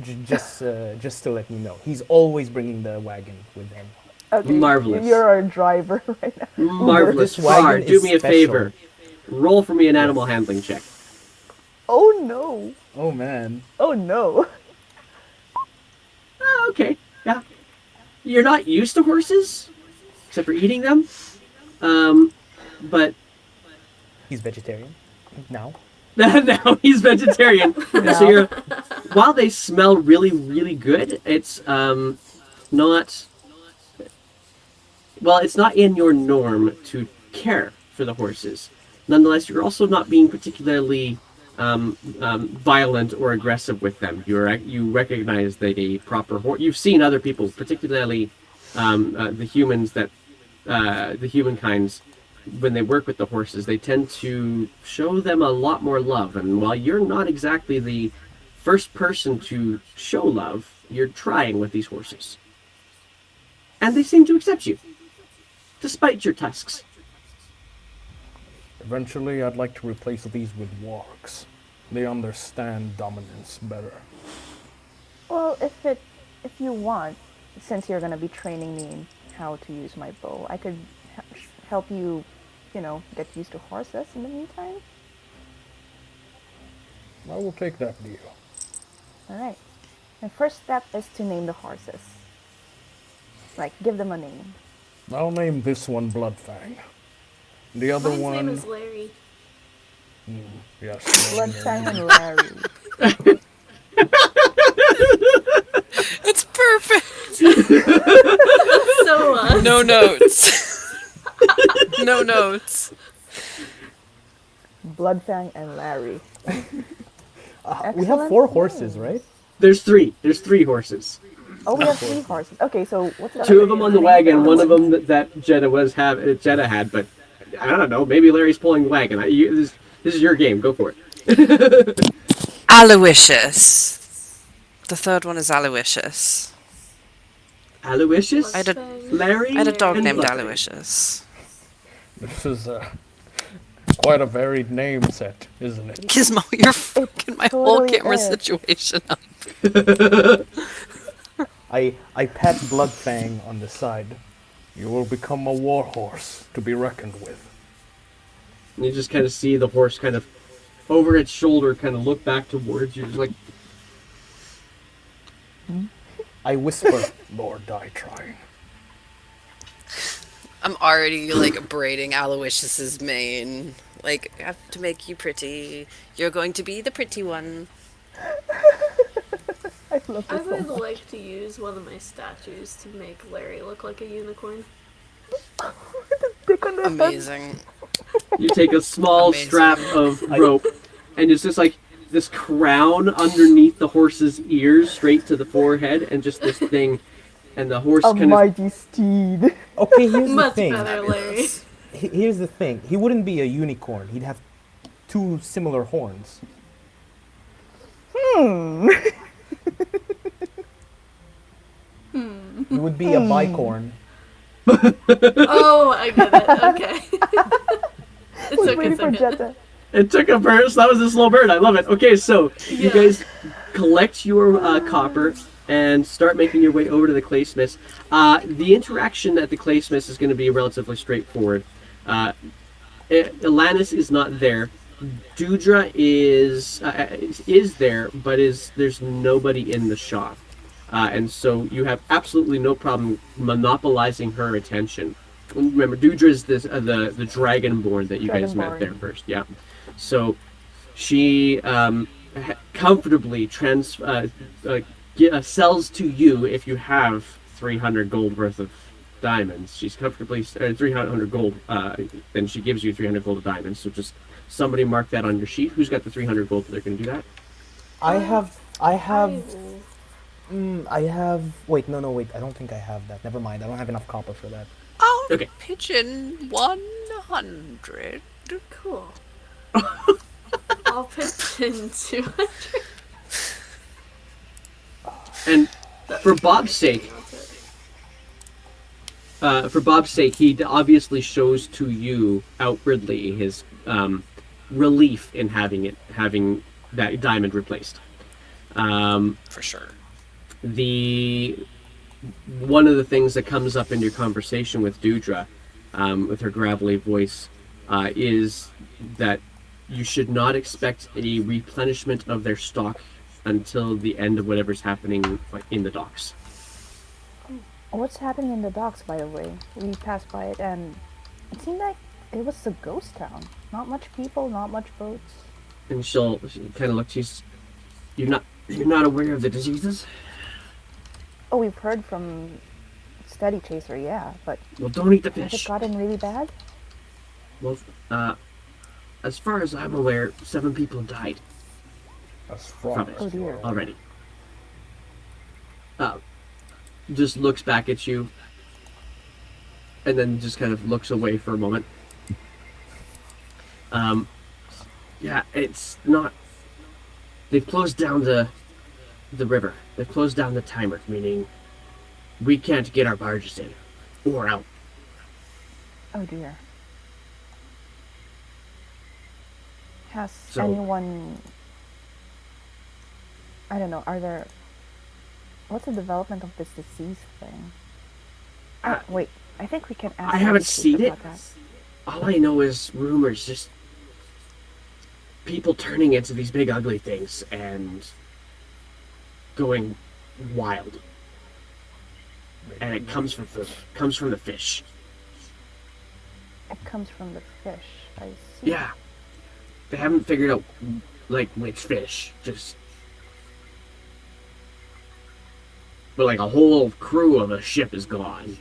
Just to let you know, he's always bringing the wagon with him. okay. Marvelous. You're our driver right now. Marvelous. This wagon Far, do is me a special. favor. Roll for me an animal handling check. Oh no! Oh man. Oh no! Oh, okay. Yeah. You're not used to horses, except for eating them. But He's vegetarian now. now he's vegetarian. So you're, while they smell really, really good, it's not. Well, it's not in your norm to care for the horses. Nonetheless, you're also not being particularly violent or aggressive with them. You recognize that a proper horse. You've seen other people, particularly the humans that the humankinds, when they work with the horses, they tend to show them a lot more love. And while you're not exactly the first person to show love, you're trying with these horses, and they seem to accept you, despite your tusks. Eventually, I'd like to replace these with wargs. They understand dominance better. Well, if you want, since you're gonna be training me in how to use my bow, I could help you, get used to horses in the meantime. I will take that deal. All right. The first step is to name the horses. Like, give them a name. I'll name this one Bloodfang. The other Mine's one... name is Larry. Yes. Bloodfang and Larry. It's perfect. So, No notes. No notes. Bloodfang and Larry. We have Excellent 4 horses, names. right? There's 3. There's 3 horses. Oh, we have 3 horses. Okay, so what's the 2 other of them name? on the wagon. One of them that Jetta had, but I don't know. Maybe Larry's pulling the wagon. This is your game. Go for it. Aloysius. The third one is Aloysius. Aloysius, I had a- Larry. I had a dog and named Bloodfang. Aloysius. This is quite a varied name set, isn't it? Gizmo, you're fucking my whole totally camera is. situation up. I pat Bloodfang on the side. You will become a warhorse to be reckoned with. And you just kind of see the horse kind of over its shoulder, kind of look back towards you, just like, I whisper. Lord, die trying. I'm already like braiding Aloysius's mane. Like, I have to make you pretty. You're going to be the pretty one. I love I this so would much. like to use one of my statues to make Larry look like a unicorn. Dick on the head. Amazing. you take a small Amazing. strap of rope, and it's just like this crown underneath the horse's ears, straight to the forehead, and just this thing, and the horse A kind of. mighty steed. Okay, here's the Much thing. better, Larry. Here's the thing. He wouldn't be a unicorn. He'd have 2 similar horns. He would be a bicorn. Oh, I get it. Okay. It Was took a waiting for second. Jetta. It took a burst. That was a slow burn. I love it. Okay, so you Yeah. guys collect your copper and start making your way over to the claysmiths. The interaction at the claysmiths is going to be relatively straightforward. Alanis is not there. Dudra is there, but there's nobody in the shop, and so you have absolutely no problem monopolizing her attention. Remember, Dudra is the dragonborn that you guys met Dragonborn. there first. Yeah, so she comfortably sells to you if you have 300 gold worth of diamonds. She's comfortably 300 gold, then she gives you 300 gold of diamonds. So just somebody mark that on your sheet. Who's got the 300 gold that they're going to do that? I have. Wait, no, wait. I don't think I have that. Never mind. I don't have enough copper for that. I'll Okay. pitch in 100. Cool. I'll pitch in 200. And for Bob's sake, he obviously shows to you outwardly his relief in having that diamond replaced. For sure. The one of the things that comes up in your conversation with Dudra, with her gravelly voice, is that you should not expect a replenishment of their stock until the end of whatever's happening in the docks. What's happening in the docks, by the way? We passed by it and it seemed like it was a ghost town. Not much people, not much boats. And she kind of looks. You're not aware of the diseases? Oh, we've heard from Steady Chaser, yeah, but Well, don't eat the has it fish. gotten really bad? Well, as far as I'm aware, 7 people died That's from fraud. it Oh dear. already. Just looks back at you, and then just kind of looks away for a moment. Yeah, it's not. They've closed down the river. They've closed down the timer, meaning we can't get our barges in or out. Oh dear. Has So- anyone... I don't know, what's the development of this disease thing? Wait, I think we can ask I haven't Steady Chaser seen it. about that. All I know is rumors, just people turning into these big ugly things and going wild. And it comes from the fish. It comes from the fish, I see. Yeah. They haven't figured out which fish. But a whole crew of a ship is gone.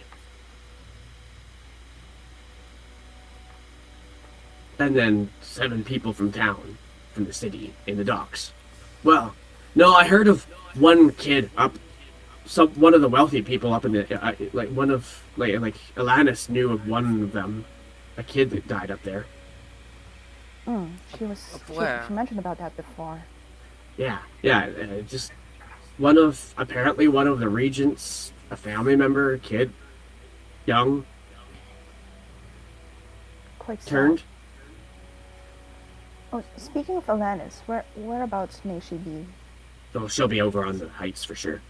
And then 7 people from town, from the city, in the docks. Well, no, I heard of one kid up, one of the wealthy people up in the, Alanis knew of one of them, a kid that died up there. She where? mentioned about that before. Yeah, just apparently one of the regents, a family member, a kid, young, Quite sad. turned. Oh, speaking of Alanis, whereabouts may she be So she'll be over on the heights for sure.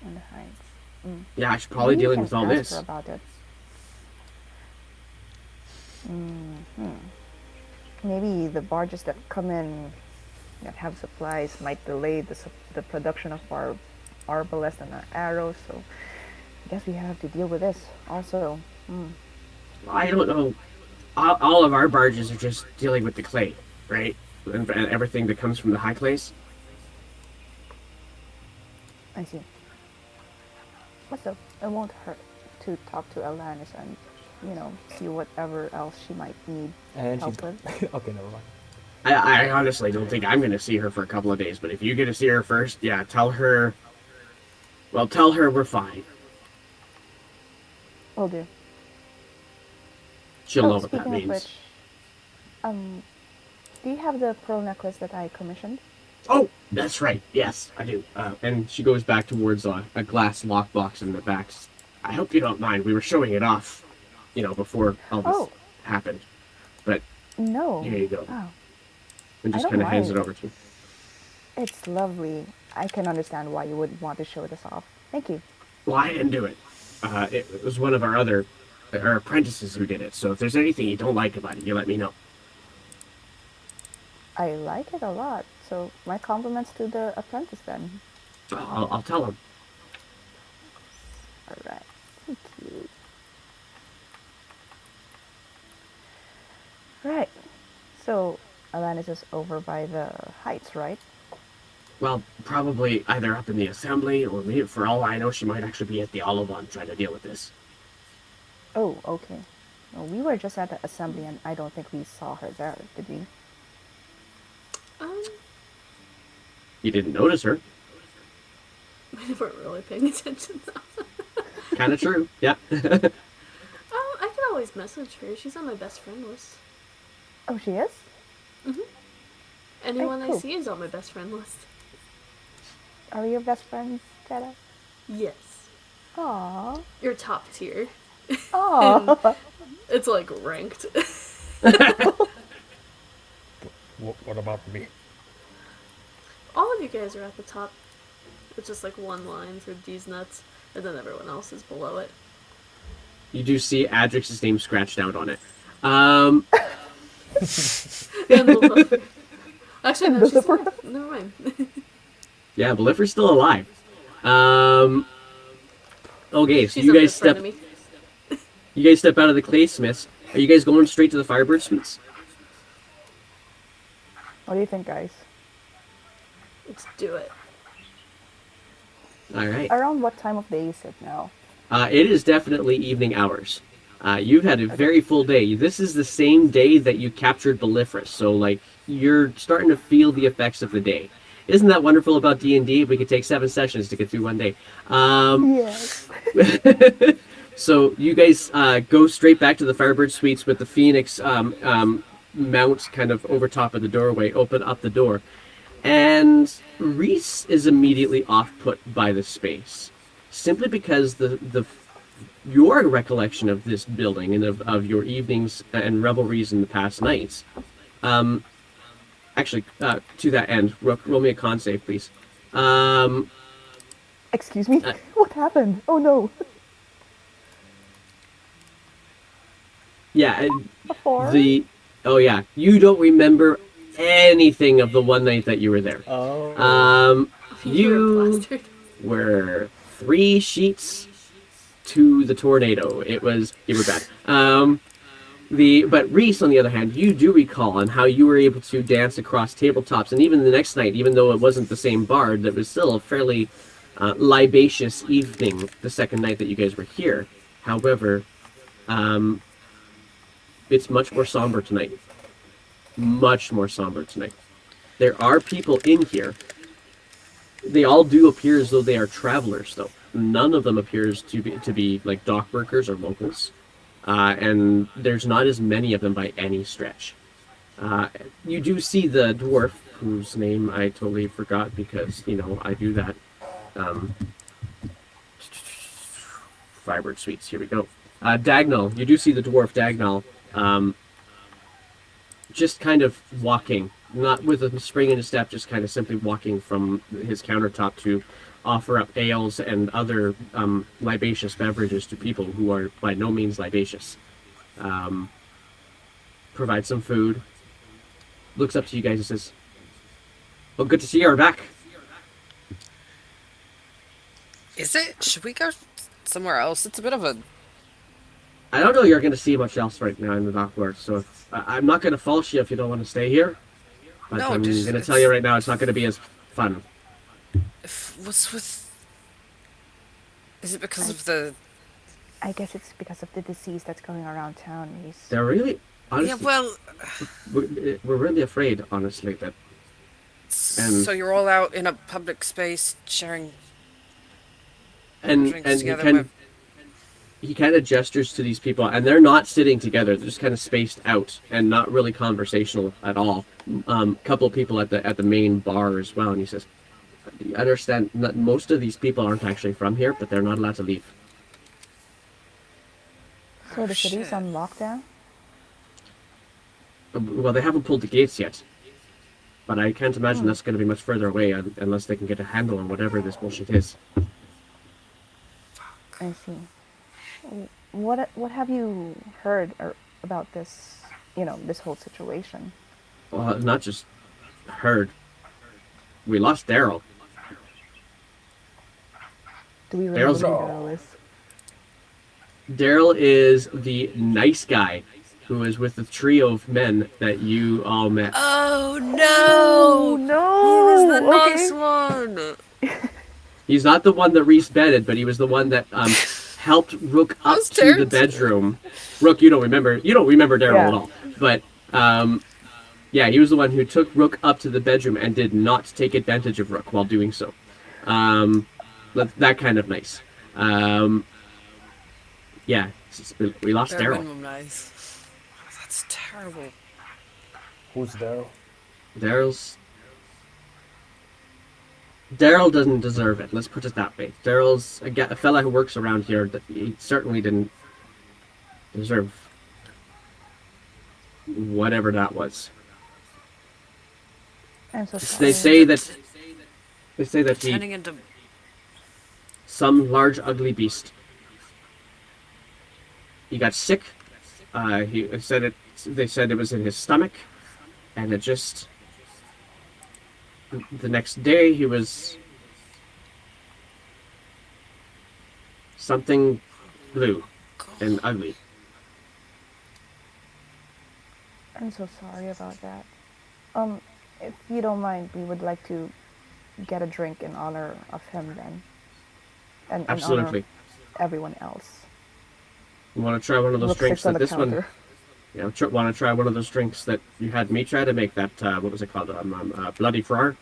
on the heights? Yeah, she's probably Maybe dealing we with can all ask this. her about it. Maybe the barges that come in that have supplies might delay the production of our arbalest and our arrows, so I guess we have to deal with this also. I don't know. All of our barges are just dealing with the clay, right? And everything that comes from the high clays. I see. But still, it won't hurt to talk to Alanis and, see whatever else she might need And she's help gone. with. Okay, never mind. I honestly don't think I'm going to see her for a couple of days, but if you get to see her first, yeah, tell her we're fine. Will do. She'll know what that Speaking of means. which, do you have the pearl necklace that I commissioned? Oh, that's right. Yes, I do. And she goes back towards a glass lockbox in the back. I hope you don't mind. We were showing it off, before all this happened. But No. here you go. Oh, And I just don't kind of hands it mind. over to you. it's lovely. I can understand why you would want to show this off. Thank you. Well, I didn't do it. It was one of our apprentices who did it. So if there's anything you don't like about it, you let me know. I like it a lot. So my compliments to the apprentice then. I'll tell him. All right. Thank you. Right. So Alanis is over by the heights, right? Well, probably either up in the assembly, or maybe, for all I know, she might actually be at the Olivon trying to deal with this. Oh, okay. Well, we were just at the assembly and I don't think we saw her there, did we? You didn't notice her. We weren't really paying attention though. Kind of true. Yeah. I could always message her. She's on my best friend list. Oh, she is? Anyone I cool. see is on my best friend list. Are we your best friends, Jetta? Yes. Aww. You're top tier. Aww. It's like ranked. What about me? All of you guys are at the top. It's just like one line for these nuts, and then everyone else is below it. You do see Adrix's name scratched out on it. And Lilith. Actually, no, she's still alive. Never mind. Yeah, Beliffer's still alive. Okay, so She's you a guys good friend step. to me. You guys step out of the claysmiths. Are you guys going straight to the Firebird Suites? What do you think, guys? Let's do it. All right. Around what time of day is it now? It is definitely evening hours. You've had a very full day. This is the same day that you captured Belifrus, so like you're starting to feel the effects of the day. Isn't that wonderful about D&D? We could take 7 sessions to get through one day. Yes. So you guys go straight back to the Firebird Suites with the Phoenix mount kind of over top of the doorway. Open up the door, and Reese is immediately off-put by the space, simply because your recollection of this building and of your evenings and revelries in the past nights. Actually, to that end, roll me a con save, please. Excuse me? What happened? Oh no. Yeah, A 4? oh yeah, you don't remember anything of the one night that you were there. Oh. You're a bastard. Were 3 sheets to the tornado. You were bad. But Reese, on the other hand, you do recall on how you were able to dance across tabletops, and even the next night, even though it wasn't the same bard, that was still a fairly libacious evening the second night that you guys were here. However, it's much more somber tonight. Much more somber tonight. There are people in here. They all do appear as though they are travelers, though. None of them appears to be like dock workers or locals. And there's not as many of them by any stretch. You do see the dwarf, whose name I totally forgot because, I do that. Firebird Suites, here we go. Dagnall, you do see the dwarf Dagnall, just kind of walking, not with a spring in his step, just kind of simply walking from his countertop to offer up ales and other libacious beverages to people who are by no means libacious. Provide some food, looks up to you guys and says, "Well, good to see you're back." Is it? Should we go somewhere else? It's a bit of a... I don't know you're going to see much else right now in the dock world, so I'm not going to fault you if you don't want to stay here. But No, I'm just- going to tell you right now, it's not going to be as fun. What's with... Is it because of the... I guess it's because of the disease that's going around town, Reese. They're really, honestly, Yeah, well... we're really afraid, honestly, that... And- So you're all out in a public space sharing And drinks he together he kind of gestures to these people, and they're not sitting together. They're just kind of spaced out and not really conversational at all. Couple of people at the main bar as well, and he says, "You understand that most of these people aren't actually from here, but they're not allowed to leave." So the city's shit. on lockdown? Well, they haven't pulled the gates yet, but I can't imagine that's going to be much further away unless they can get a handle on whatever this bullshit is. I see. What have you heard about this, this whole situation? Well, not just heard. We lost Daryl. Do we remember Daryl's- who Daryl is? Daryl is the nice guy who is with the trio of men that you all met. Oh Oh, no! no! He was the Okay. nice one! He's not the one that Reese bedded, but he was the one that helped Rook up was to the Terrence. bedroom. Rook, you don't remember Daryl Yeah. at all. But yeah, he was the one who took Rook up to the bedroom and did not take advantage of Rook while doing so. That kind of nice. Yeah, we lost Bare Daryl. minimum nice. That's terrible. Who's Daryl? Daryl's Daryl doesn't deserve it. Let's put it that way. Daryl's a fella who works around here. He certainly didn't deserve whatever that was. I'm so They sorry. say that he Turning into some large ugly beast. He got sick. He said it. They said it was in his stomach, and it just. The next day, he was something blue and ugly. I'm so sorry about that. If you don't mind, we would like to get a drink in honor of him then. And in honor of Absolutely. everyone else. You want to try one of those Look drinks sits on that the this one? counter. Yeah, want to try one of those drinks that you had me try to make that. What was it called? Bloody Friar.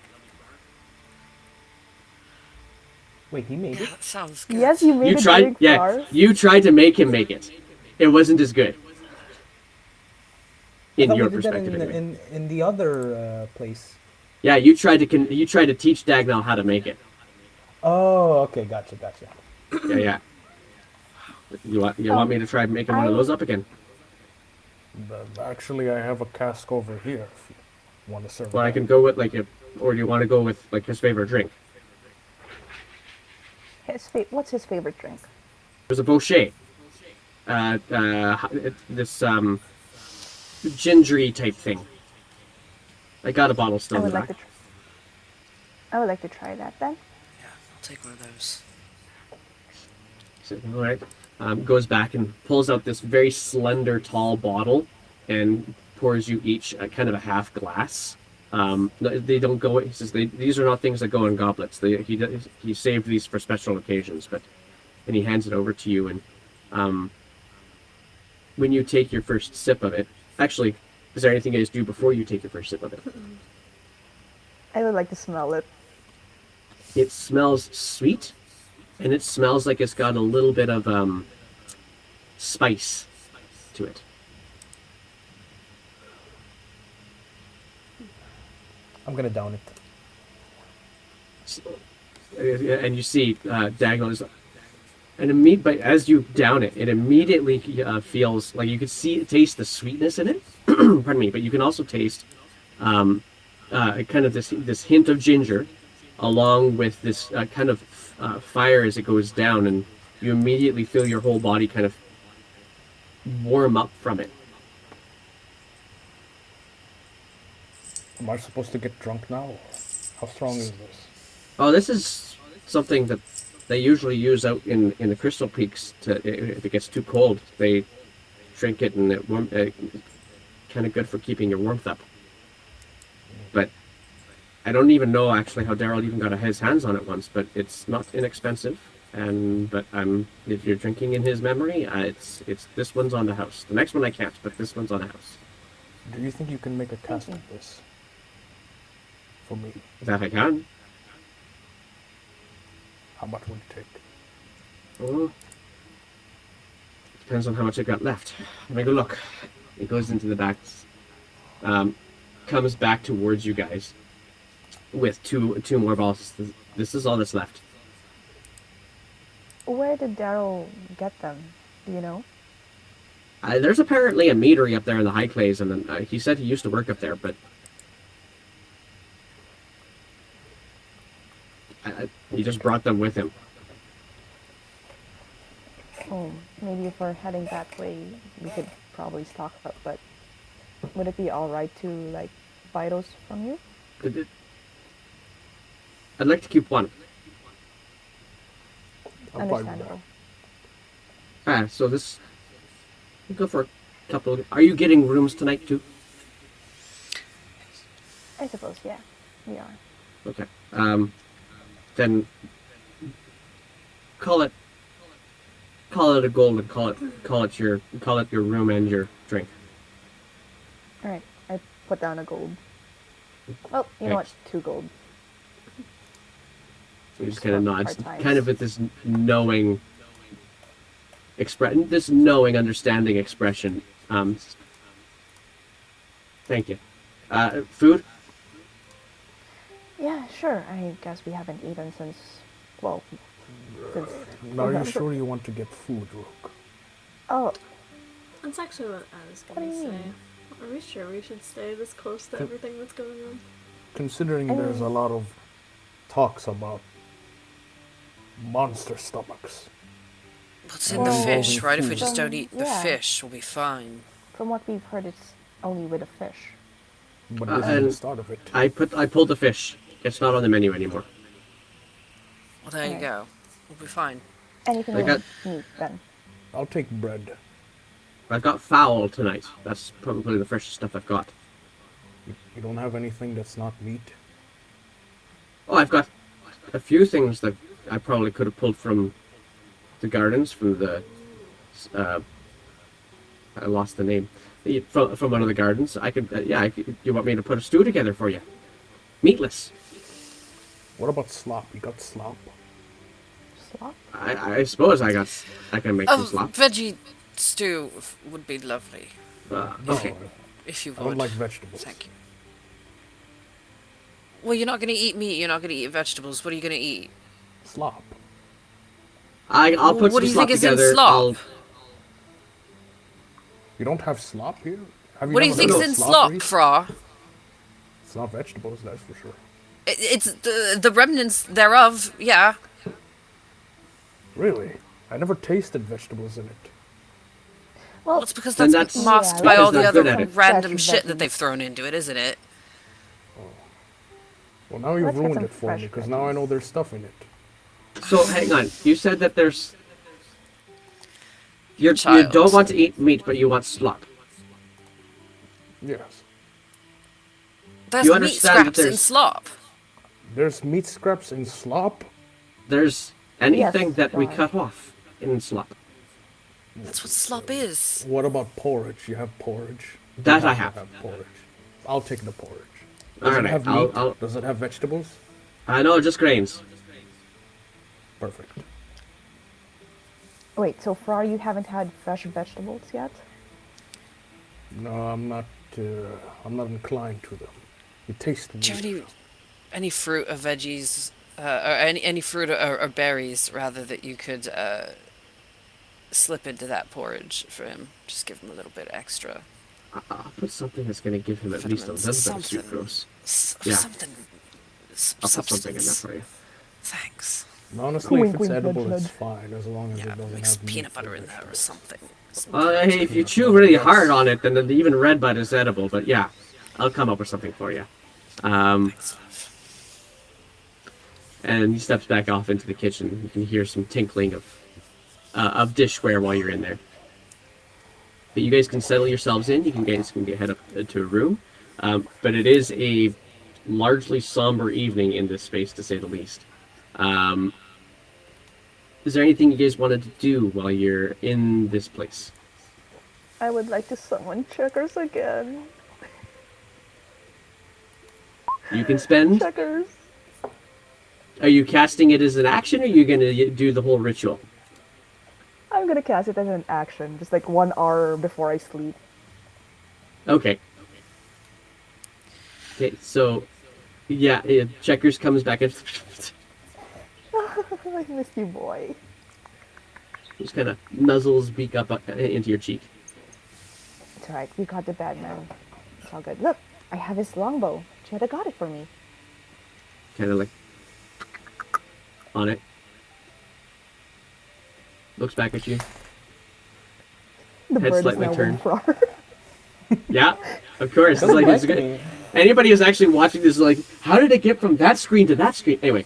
Wait, he made yeah, it? that sounds good. Yes, you made You a tried. drink Yeah, for us. you tried to make him make it. It wasn't as good. I In thought your we did that perspective, anyway. in the other place. Yeah, you tried to teach Dagnall how to make it. Oh, okay, gotcha. Yeah. You want me to try making one of those up again? Actually, I have a cask over here if you want to serve Well, I that. can go with or do you want to go with like his favorite drink? What's his favorite drink? There's a Bochet. This gingery type thing. I got a bottle still I in would the like back. to. I would like to try that then. Yeah, I'll take one of those. So, all right. Goes back and pulls out this very slender, tall bottle and pours you each a kind of a half glass. They don't go. He says these are not things that go in goblets. He saved these for special occasions. And he hands it over to you. And when you take your first sip of it, actually, is there anything you guys do before you take your first sip of it? I would like to smell it. It smells sweet, and it smells like it's got a little bit of spice to it. I'm gonna down it. And you see Dagnall is, but as you down it, it immediately feels like you could taste the sweetness in it. Pardon me, but you can also taste kind of this hint of ginger, along with this kind of fire as it goes down, and you immediately feel your whole body kind of warm up from it. Am I supposed to get drunk now? Or how strong is this? Oh, this is something that they usually use out in the Crystal Peaks. If it gets too cold, they drink it, and it kind of good for keeping your warmth up. But I don't even know actually how Daryl even got his hands on it once. But it's not inexpensive, but if you're drinking in his memory, it's this one's on the house. The next one I can't, but this one's on the house. Do you think you can make a cask of this? For me? That I can. How much would it take? Oh, depends on how much I got left. Let me go look. He goes into the back, comes back towards you guys with two more bottles. This is all that's left. Where did Daryl get them? Do you know? There's apparently a meadery up there in the High Clays, and he said he used to work up there, but he just brought them with him. Oh, maybe if we're heading that way, we could probably stock up, but would it be alright to, like, buy those from you? I'd like to keep one. I'll buy Understandable. So this... We'll go for a couple of... Are you getting rooms tonight, too? I suppose, yeah. We are. Okay. Then... Call it a gold, and call it your room and your drink. Alright, I put down a gold. Oh, you know what? Thanks. 2 gold. He just kind of For nods, hard times. kind of with this knowing this knowing, understanding expression. Thank you. Food? Yeah, sure. I guess we haven't eaten since, well, since. Are you sure you want to get food, Rook? Oh, That's actually what I was What do gonna you say. mean? Are we sure we should stay this close to everything that's going on? Considering there's a lot of talks about monster stomachs. What's in the fish, right? If we just don't From- eat the yeah. fish, we'll be fine. from what we've heard, it's only with a fish. But this is the and start of it. I pulled the fish. It's not on the menu anymore. Well, there you Alright. go. We'll be fine. Anything I got- with meat, then. I'll take bread. I've got fowl tonight. That's probably the freshest stuff I've got. You don't have anything that's not meat? Oh, I've got a few things that I probably could have pulled from the gardens, from the. I lost the name. From one of the gardens. I could. You want me to put a stew together for you? Meatless. What about slop? You got slop? Slop? I suppose I can make some slop. Veggie stew would be lovely. No, If you I would. don't like vegetables. Thank you. Well, you're not going to eat meat. You're not going to eat vegetables. What are you going to eat? Slop. I'll put What some do you slop think is in together. slop? You don't have slop here? Have What do you never think's heard of in slop, Reese? Fra? It's not vegetables, that's for sure. It's the remnants thereof. Yeah. Really? I never tasted vegetables in it. Well, it's because Then that's that's- masked yeah, by because all the they're other good at it. random Fresh shit that veggies. they've thrown into it, isn't it? Well, now you've Let's get ruined some it for fresh me, because now I know there's stuff in it. So hang on. You said that there's. You Child. don't want to eat meat, but you want slop. Yes. There's You meat understand that scraps in there's- slop. There's meat scraps in slop? There's anything Yes, that we John. cut off in slop. That's what slop is. What about porridge? You have porridge? That You I have to have. porridge. I'll take the porridge. Does Alright, it have meat? I'll- Does it have vegetables? I know, just grains. Perfect. Wait, so far you haven't had fresh vegetables yet? No, I'm not inclined to them. It tastes Do you have weird. any fruit or veggies, or any fruit or berries rather that you could slip into that porridge for him? Just give him a little bit extra. I'll put something that's going to give him at least a Vitamins, little bit of something. sucrose. Yeah. Yeah. Something. I'll put something in there Substance. for you. Thanks. And honestly, Wink, if it's wink, edible, nudge, it's nudge. fine, as long as Yeah, it doesn't mix have meat peanut or butter in there or vegetables. something. Hey, if you chew really hard on it, then even red bud is edible. But yeah, I'll come up with something for you. Thanks, love. And he steps back off into the kitchen. You can hear some tinkling of dishware while you're in there. But you guys can settle yourselves in. You guys can head up to a room. But it is a largely somber evening in this space, to say the least. Is there anything you guys wanted to do while you're in this place? I would like to summon checkers again. You can spend. Checkers. Are you casting it as an action, or are you going to do the whole ritual? I'm gonna cast it as an action, just like 1 hour before I sleep. Okay. Okay, so yeah, Checkers comes back and I missed you, boy. just kind of nuzzles beak up into your cheek. It's alright, we got the bad man. It's all good. Look, I have his longbow. Jetta got it for me. Kind of like on it. Looks back at you. The Head bird is slightly now turned. Windflower. Yeah, of course. It's Doesn't like, it's like good. me. Anybody who's actually watching this is like, how did it get from that screen to that screen? Anyway,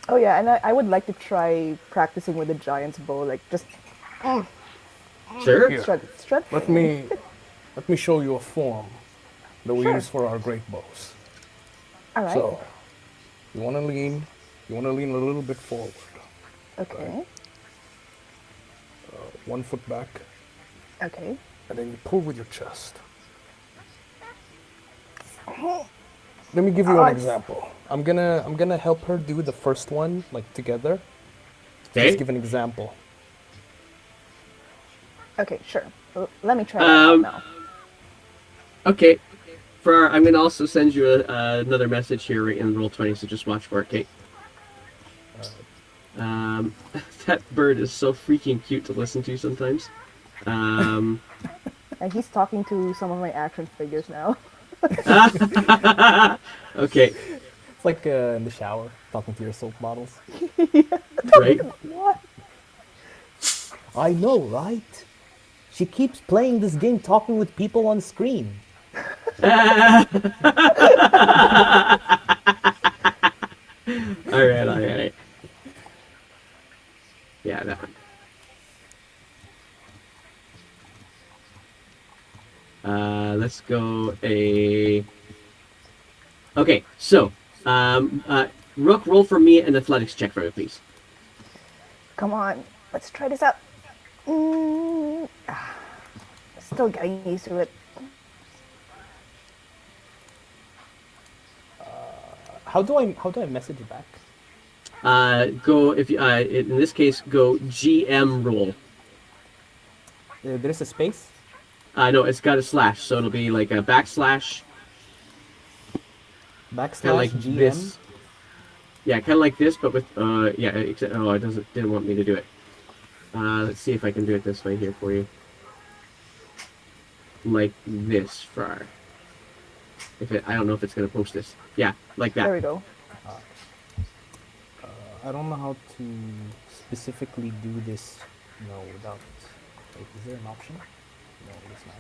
Oh yeah, and I would like to try practicing with the giant's bow, like just sure. Here. strut. Let me show you a form that we Sure. use for our great bows. Alright. So, you want to lean a little bit forward. Okay. 1 foot back, Okay. and then you pull with your chest. Let me give you an example. I'm gonna help her do the first one, like together. Okay. Just give an example. Okay, sure. Let me try that out now. Okay. I'm gonna also send you another message here in Roll20, so just watch for it, Kate. That bird is so freaking cute to listen to sometimes. And he's talking to some of my action figures now. Okay, It's like in the shower, talking to your soap bottles. right? What? I know, right? She keeps playing this game, talking with people on screen. All right. Yeah, that one. Let's go a. Okay, so Rook, roll for me an athletics check for me, please. Come on, let's try this out. Still getting used to it. How do I message you back? Go if you, in this case, go GM roll. There's a space. No, it's got a slash, so it'll be like a backslash, kind of Backslash like GM. this. Yeah, kind of like this, but with yeah. Except, oh, it didn't want me to do it. Let's see if I can do it this way here for you. Like this, far. I don't know if it's gonna post this. Yeah, like that. There we go. I don't know how to specifically do this. No, without. Wait, is there an option? No, it's not.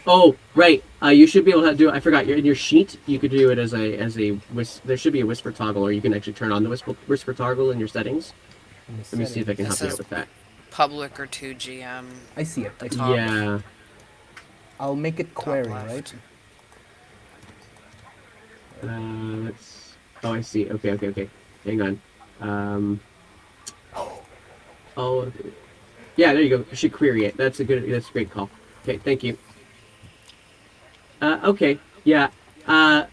Oh, right. You should be able to do. I forgot. In your sheet, you could do it as a there should be a whisper toggle, or you can actually turn on the whisper toggle in your settings. Let me see if I can help you out with that. Public or 2GM. I see it. I see top. it. Yeah. I'll make it query, left. right? Let's. Oh, I see. Okay. Hang on. Oh. Yeah, there you go. You should query it. That's a great call. Okay, thank you. Okay. Yeah. All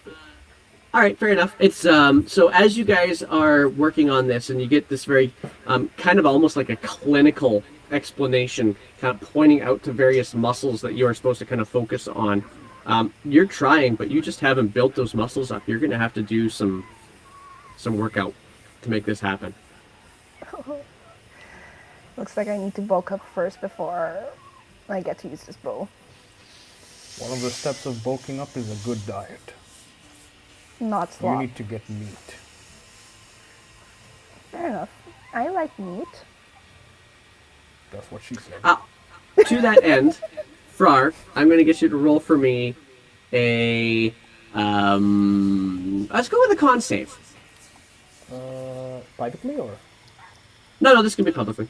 right, fair enough. It's so as you guys are working on this, and you get this very kind of almost like a clinical explanation, kind of pointing out to various muscles that you are supposed to kind of focus on. You're trying, but you just haven't built those muscles up. You're going to have to do some workout to make this happen. Looks like I need to bulk up first before I get to use this bow. One of the steps of bulking up is a good diet. Not You slop. need to get meat. Fair enough. I like meat. That's what she said. To that end, Frar, I'm going to get you to roll for me a. Let's go with a con save. Privately or? No, this can be publicly.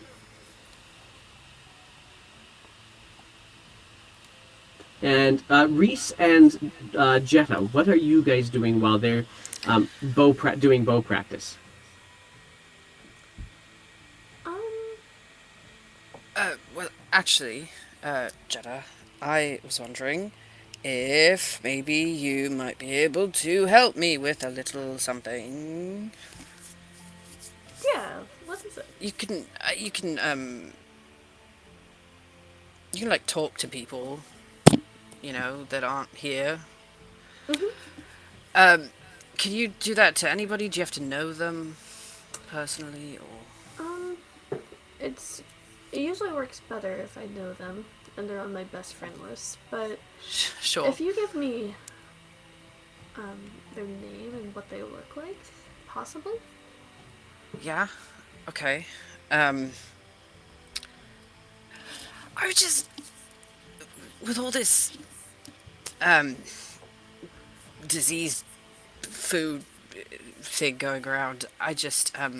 And Reese and Jetta, what are you guys doing while they're doing bow practice? Well, actually, Jetta, I was wondering if maybe you might be able to help me with a little something. Yeah, what is it? You can like talk to people, that aren't here. Mm-hmm. Can you do that to anybody? Do you have to know them personally, or? It usually works better if I know them and they're on my best friend list. But Sure. if you give me their name and what they look like, possibly. Yeah. Okay. I was just with all this disease food thing going around. I just if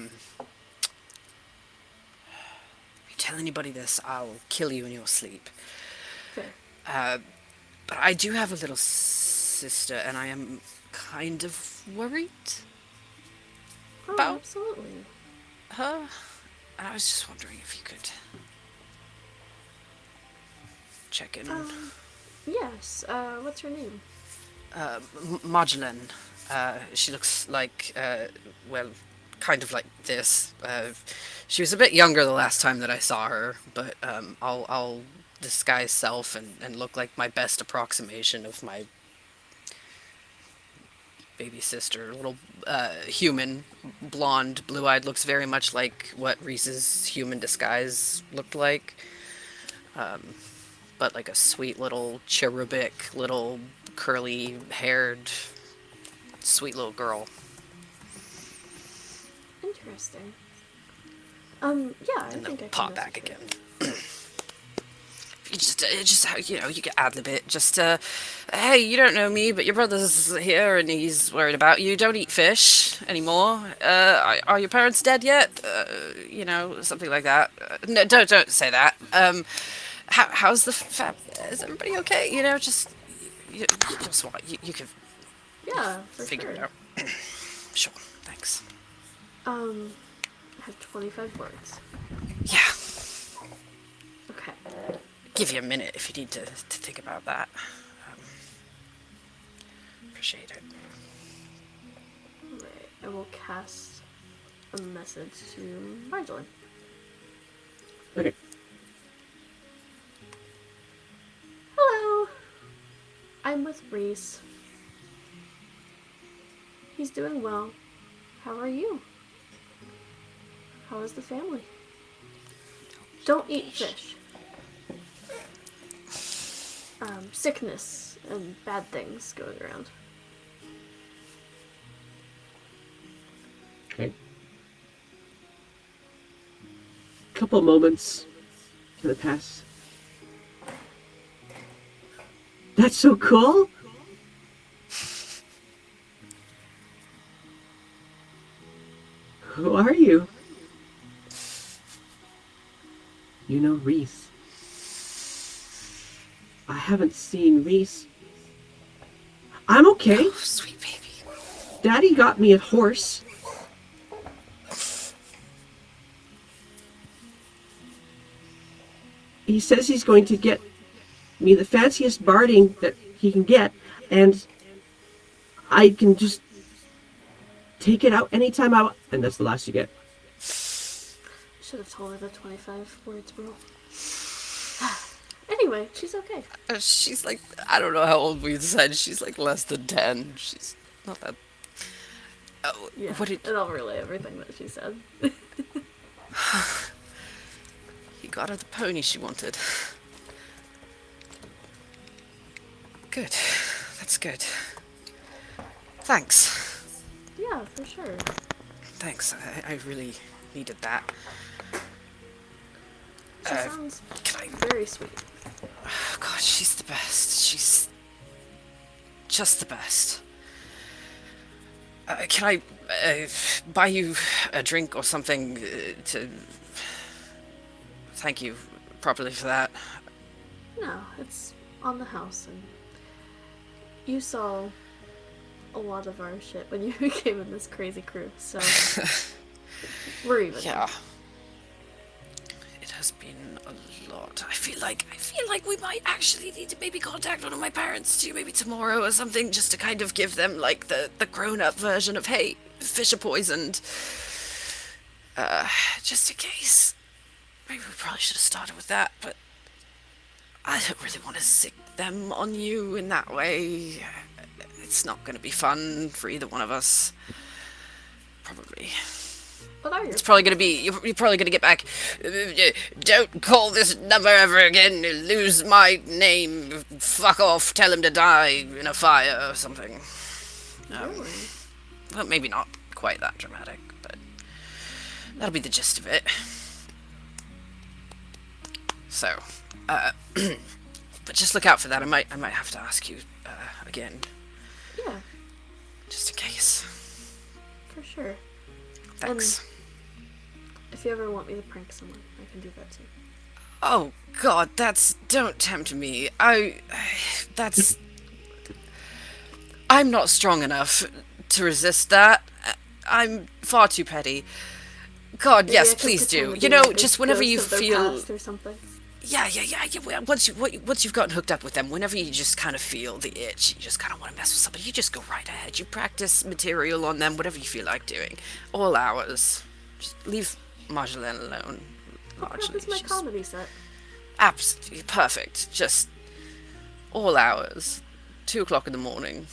you tell anybody this, I'll kill you in your sleep. Fair. But I do have a little sister, and I am kind of worried Oh, about absolutely. her. And I was just wondering if you could check in. Yes. What's her name? Marjolaine. She looks like, kind of like this. She was a bit younger the last time that I saw her, but I'll disguise self and look like my best approximation of my baby sister. Little human, blonde, blue-eyed, looks very much like what Reese's human disguise looked like. But like a sweet little cherubic, little curly-haired, sweet little girl. Interesting. Yeah, I And think then I can pop back message her. again. You can ad-lib it. Hey, you don't know me, but your brother's here and he's worried about you. Don't eat fish anymore. Are your parents dead yet? Something like that. No, don't say that. How's the is everybody okay? You just want, you can Yeah, for figure sure. it out. Sure, thanks. I have 25 words. Yeah, Okay. give you a minute if you need to think about that. Appreciate it. Alright, I will cast a message to Marjorie. Okay. Hello! I'm with Reese. He's doing well. How are you? How is the family? Don't eat fish. Sickness and bad things going around. Okay. Couple moments kind of pass. That's so cool. Who are you? You know Reese. I haven't seen Reese. I'm okay. Oh, sweet baby. Daddy got me a horse. He says he's going to get me the fanciest barding that he can get, and I can just take it out anytime I want. And that's the last you get. Should have told her the 25 words rule. Anyway, she's okay. She's like, I don't know how old we said. She's like less than 10. She's not that. Oh, Yeah, what did and I'll relay everything that she said. he got her the pony she wanted? Good. That's good. Thanks. Yeah, for sure. Thanks. I really needed that. She sounds Can I? very sweet. Oh, God, she's the best. She's just the best. Can I buy you a drink or something to thank you properly for that? No, it's on the house, and you saw a lot of our shit when you came in this crazy crew, so we're even. Yeah. It has been a lot. I feel like we might actually need to maybe contact one of my parents too, maybe tomorrow or something, just to kind of give them like the grown-up version of, hey, fish are poisoned. Just in case. Maybe we probably should have started with that, but I don't really want to sick them on you in that way. It's not going to be fun for either one of us. Probably. What are your It's probably going to be, you're probably going to get back, don't call this number ever again, you'll lose my name, fuck off, tell him to die in a fire or something. really? Well, maybe not quite that dramatic, but that'll be the gist of it. So, but just look out for that. I might have to ask you again, Yeah, just in case. for sure. Thanks. If you ever want me to prank someone, I can do that too. Oh God, don't tempt me. I'm not strong enough to resist that. I'm far too petty. God, Maybe yes, I could please do. pretend to You be know, like a just whenever you ghost of their feel, past or something. yeah. Well, once you've gotten hooked up with them, whenever you just kind of feel the itch, you just kind of want to mess with somebody, you just go right ahead. You practice material on them, whatever you feel like doing, all hours. Just leave Marjolaine alone. What Largely, happens to my she's- comedy set? Absolutely perfect. Just all hours. 2 o'clock in the morning.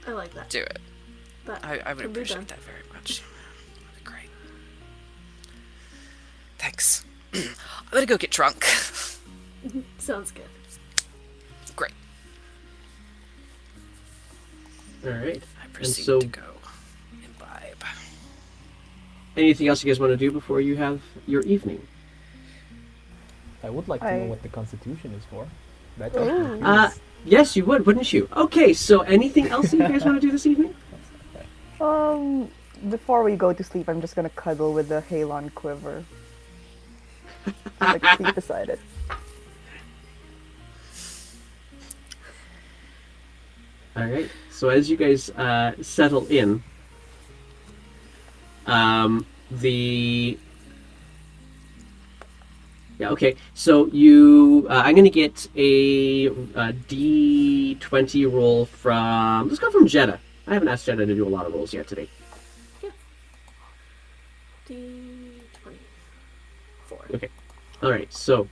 I like that. Do it. That I would can be done. appreciate that very much. That'd be great. Thanks. I'm gonna go get drunk. Sounds good. Great. All right. I And proceed so, to go imbibe. anything else you guys want to do before you have your evening? I would like to know I- what the Constitution is for. That Ooh. Yes, you would, wouldn't you? Okay, so anything else that you guys want to do this evening? Before we go to sleep, I'm just gonna cuddle with the Halon quiver. Like sleep beside it. All right. So as you guys settle in, the yeah, okay. So you, I'm gonna get a D20 roll from. Let's go from Jeddah. I haven't asked Jeddah to do a lot of rolls yet today. D24. Okay. All right. So,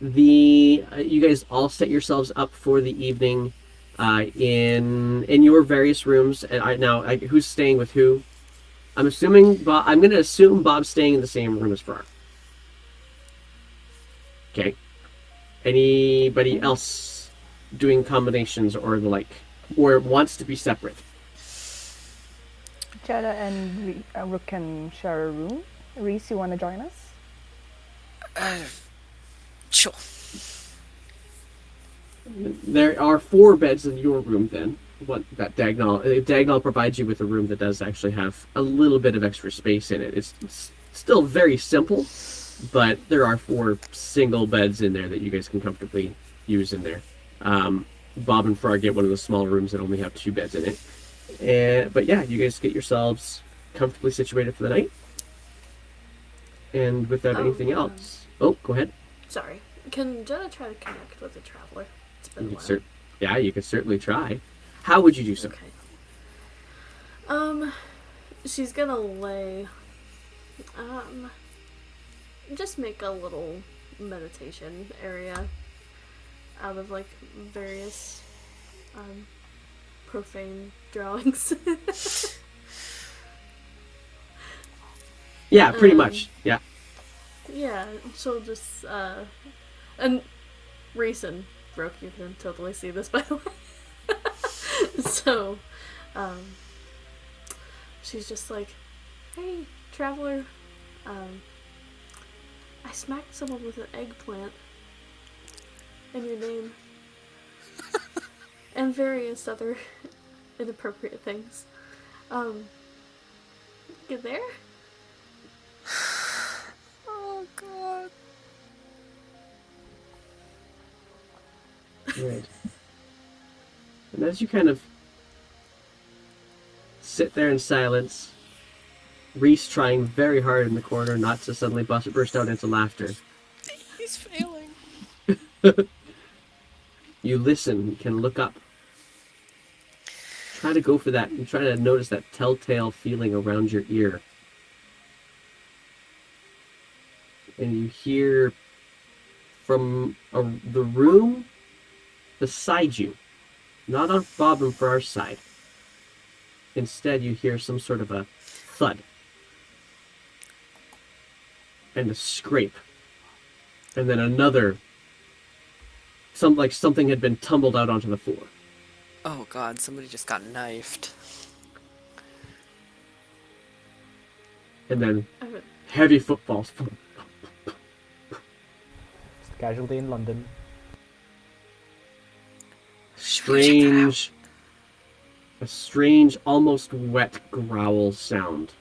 you guys all set yourselves up for the evening, in your various rooms. And who's staying with who? I'm assuming Bob. I'm gonna assume Bob's staying in the same room as Farr. Okay. Anybody else doing combinations or the like, or wants to be separate? Jetta and Rook can share a room. Reese, you want to join us? Sure. There are 4 beds in your room then. What that Dagnall provides you with a room that does actually have a little bit of extra space in it. It's still very simple, but there are 4 single beds in there that you guys can comfortably use in there. Bob and Farr get one of the small rooms that only have 2 beds in it. But yeah, you guys get yourselves comfortably situated for the night. And without anything else. Oh, go ahead. Sorry. Can Jenna try to connect with the traveler? It's been a You while. could you could certainly try. How would you do so? Okay. She's gonna lay. Just make a little meditation area out of like various profane drawings. Yeah, pretty much. Yeah. Yeah, she'll just and Reese and Brooke, you can totally see this by the way. So, she's just like, "Hey, traveler, I smacked someone with an eggplant in your name, and various other inappropriate things. You there?" Oh god. Right. And as you kind of sit there in silence, Reese trying very hard in the corner not to suddenly burst out into laughter. He's failing. You listen, you can look up. Try to go for that. You try to notice that telltale feeling around your ear. And you hear from the room beside you, not on Bob and Farr's side. Instead, you hear some sort of a thud and a scrape, and then another. Like something had been tumbled out onto the floor. Oh god, somebody just got knifed. And then heavy footfalls. Just casualty in London. A strange, almost wet growl sound.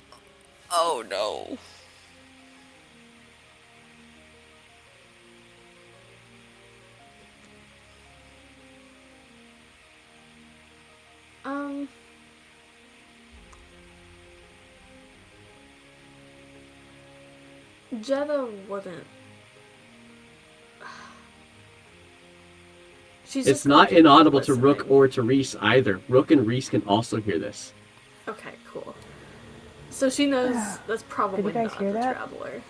Oh no. Jetta wouldn't. She's It's just not gonna keep inaudible to Rook listening. or to Reese either. Rook and Reese can also hear this. Okay, cool. So she knows that's probably guys not hear the that? traveler.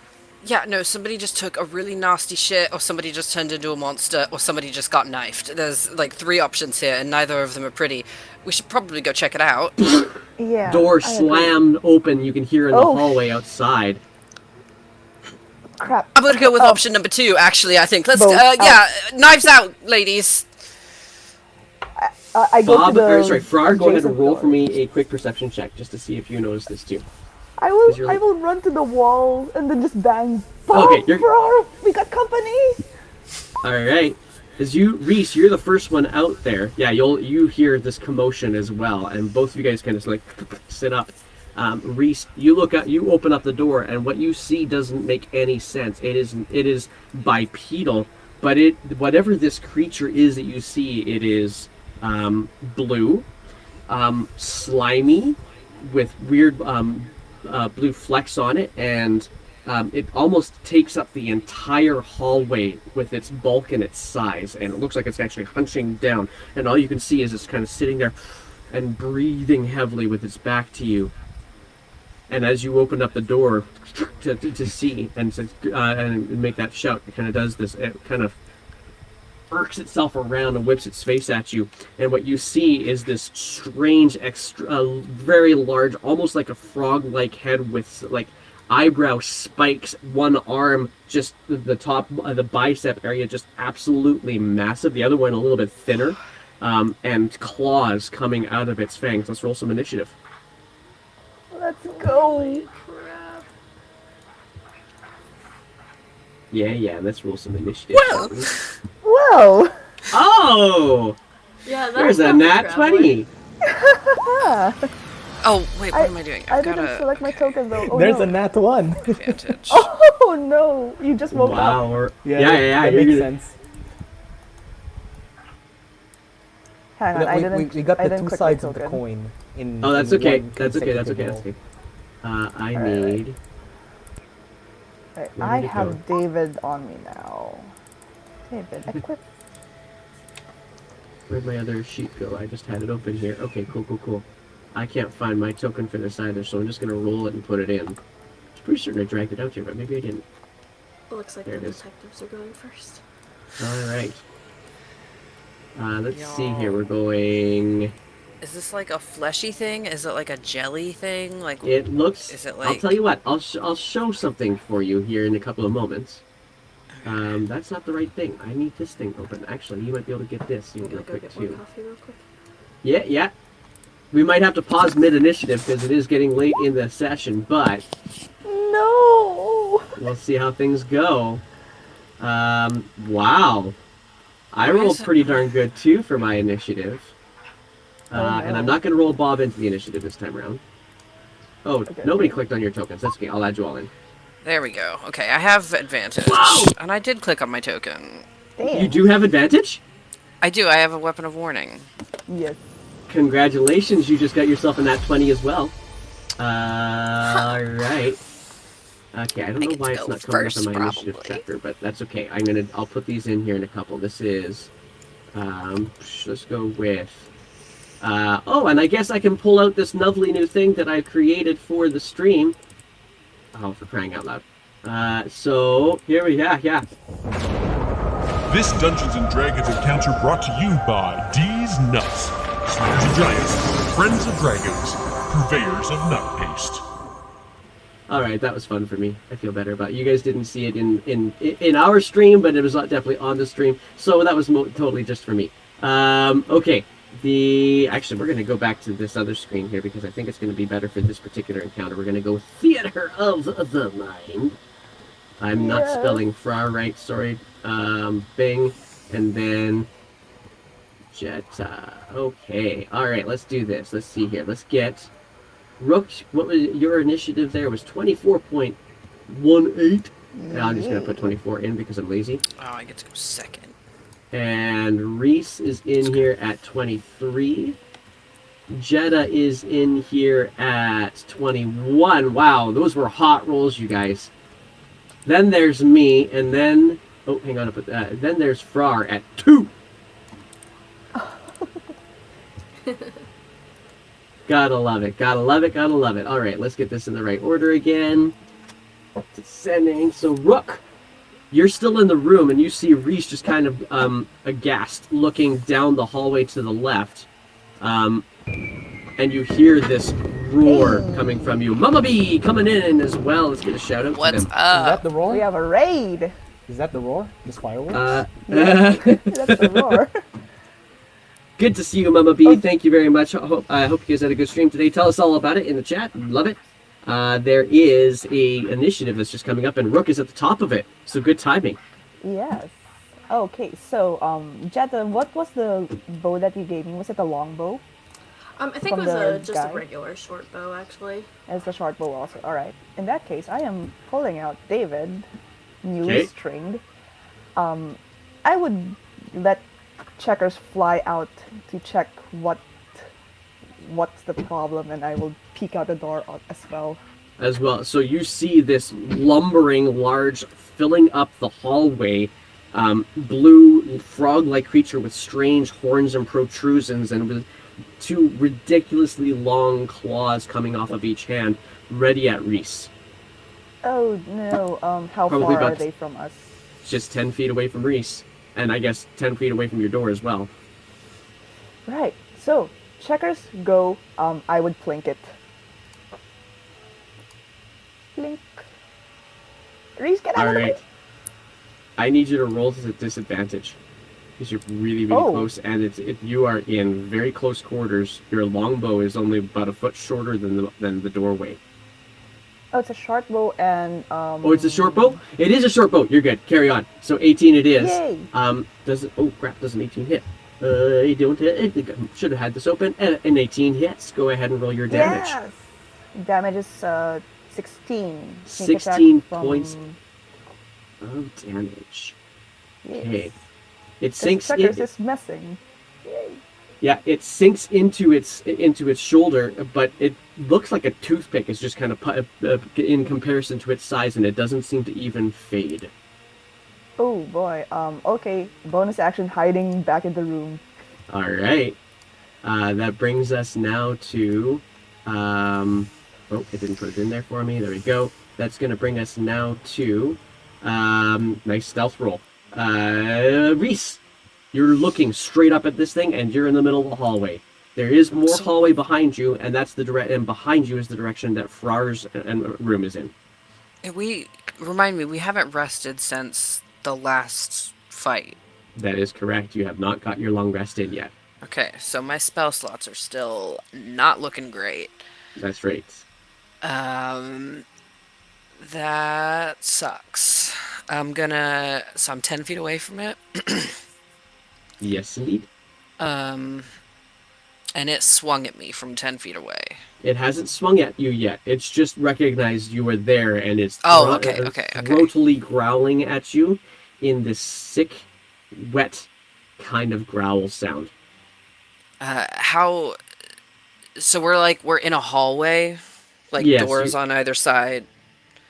Yeah, no, somebody just took a really nasty shit, or somebody just turned into a monster, or somebody just got knifed. There's like 3 options here, and neither of them are pretty. We should probably go check it out. Yeah. Door I agree. slammed open. You can hear in the Oh, hallway outside. Crap. I'm gonna Okay, go with option number 2, actually, I think. Let's, Both out. yeah, knives out, ladies. I go Bob, to the. sorry, Frar, go ahead and adjacent roll door. for me a quick perception check, just to see if you notice this too. I 'Cause you're will. I like- will run to the wall and then just bang. Bob, Okay, you're- Frar, we got company. Alright. As you, Reese, you're the first one out there. Yeah, you hear this commotion as well, and both of you guys kind of like sit up. Reese, you look up, you open up the door, and what you see doesn't make any sense. It is bipedal, but whatever this creature is that you see, it is blue, slimy, with weird blue flecks on it, and it almost takes up the entire hallway with its bulk and its size, and it looks like it's actually hunching down, and all you can see is it's kind of sitting there and breathing heavily with its back to you. And as you open up the door to see and make that shout, it kind of does this. It kind of irks itself around and whips its face at you. And what you see is this strange, very large, almost like a frog-like head with like eyebrow spikes. One arm, just the top, the bicep area, just absolutely massive. The other one a little bit thinner, and claws coming out of its fangs. Let's roll some initiative. Let's go. Crap. Yeah, let's roll some initiative. Well. Whoa. Oh! Yeah, that's There's a not nat crap. 20! Oh, wait, what am I doing? I I've didn't got select my token though. Oh, There's no. a nat 1. advantage. Oh no! You just woke up. Wow. Yeah, that you're makes gonna- sense. Hang on, I didn't. We got I the didn't two click my sides of the token. coin in. Oh, that's in okay. one That's okay. consecutive roll. I Alright. need. Right, Where I did it have David on me now. David, equip. Where'd my other sheet go? I just had it open here. Okay, cool. I can't find my token for this either, so I'm just gonna roll it and put it in. I'm pretty certain I dragged it out here, but maybe I didn't. It looks like There the it is. detectives are going first. Alright. Let's see here. We're going. Is this like a fleshy thing? Is it like a jelly thing? Like, It looks. Is it I'll like- tell you what. I'll show something for you here in a couple of moments. That's not the right thing. I need this thing open. Actually, you might be able to get this I'm real gonna go quick get more too. coffee real quick. Yeah. We might have to pause mid-initiative because it is getting late in the session, but No. we'll see how things go. Wow. I Where rolled is it? pretty darn good too for my initiative. Oh, And I'm no. not going to roll Bob into the initiative this time around. Oh, Okay, nobody okay. clicked on your tokens. That's okay. I'll add you all in. There we go. Okay, I have advantage. Wow! And I did click on my token. Damn. You do have advantage? I do, I have a weapon of warning. Yes. Congratulations, you just got yourself a nat 20 as well. Alright. Okay, I don't know get to why it's go not coming first, up on my initiative probably. tracker, but that's okay. I'll put these in here in a couple. This is, let's go with, oh, and I guess I can pull out this lovely new thing that I've created for the stream. Oh, for crying out loud. So, here we go, yeah. This Dungeons and Dragons encounter brought to you by D's Nuts, Slayers of Giants, Friends of Dragons, Purveyors of Nut Paste. Alright, that was fun for me. I feel better about it. You guys didn't see it in our stream, but it was definitely on the stream, so that was totally just for me. Okay. Actually, we're going to go back to this other screen here because I think it's going to be better for this particular encounter. We're going to go Theater of the Mind. I'm not Yeah. spelling Fra right, sorry. Bing, and then Jetta. Okay, alright, let's do this. Let's see here. Let's get Rook. What was your initiative there? Was 24.18. Yeah, I'm just going to put 24 in because I'm lazy. Oh, I get to go second. And Reese is in here at 23. Jetta is in here at 21. Wow, those were hot rolls, you guys. Then there's me, and then... Oh, hang on. Then there's Frar at 2. Gotta love it. Gotta love it. Gotta love it. All right, let's get this in the right order again. Descending. So Rook, you're still in the room, and you see Reese just kind of aghast, looking down the hallway to the left. And you hear this roar coming from you. Mama Bee coming in as well. Let's get a shout out What's to them. Is that up? the roar? We have a raid. Is that the roar? This fireworks? That's the roar. Good to see you, Mama B. Thank you very much. I hope you guys had a good stream today. Tell us all about it in the chat. Love it. There is a initiative that's just coming up, and Rook is at the top of it. So good timing. Yes. Okay, so Jetta, what was the bow that you gave me? Was it a long bow? I think it From was the just guy? a regular short bow, actually. It's the short bow also. All right. In that case, I am pulling out David, newly Okay. stringed. I would let checkers fly out to check what's the problem, and I will peek out the door as well. As well. So you see this lumbering, large, filling up the hallway, blue frog-like creature with strange horns and protrusions, and with two ridiculously long claws coming off of each hand, ready at Reese. Oh no! How Probably far are about- they from us? Just 10 feet away from Reese, and I guess 10 feet away from your door as well. Right. So checkers go. I would plink it. Plink. Reese, get out All of the way. right. I need you to roll to disadvantage because you're really, really Oh. close, and you are in very close quarters. Your longbow is only about a foot shorter than the doorway. Oh, it's a short bow and Oh, it's a short bow? It is a short bow. You're good. Carry on. So 18 it is. Yay. Does it? Oh crap! Does an 18 hit? You don't hit. I should have had this open. An 18 hits. Go ahead and roll your damage. Yes. Damage is 16. Sneak attack 16 from- points of damage. Yes. Okay. It 'Cause sinks checkers in. is messing. Yeah, it sinks into its shoulder, but it looks like a toothpick is just kind of in comparison to its size, and it doesn't seem to even fade. Oh boy. Okay. Bonus action hiding back in the room. All right. That brings us now to. Oh, it didn't put it in there for me. There we go. That's going to bring us now to. Nice stealth roll. Reese, you're looking straight up at this thing, and you're in the middle of the hallway. There is more hallway behind you, and that's and behind you is the direction that Frar's room is in. Remind me, we haven't rested since the last fight. That is correct. You have not got your long rest in yet. Okay, so my spell slots are still not looking great. That's right. That sucks. So I'm 10 feet away from it. Yes, indeed. And it swung at me from 10 feet away. It hasn't swung at you yet. It's just recognized you were there, and it's throatily growling at you in this sick, wet kind of growl sound. So we're in a hallway, like Yes, doors on either side.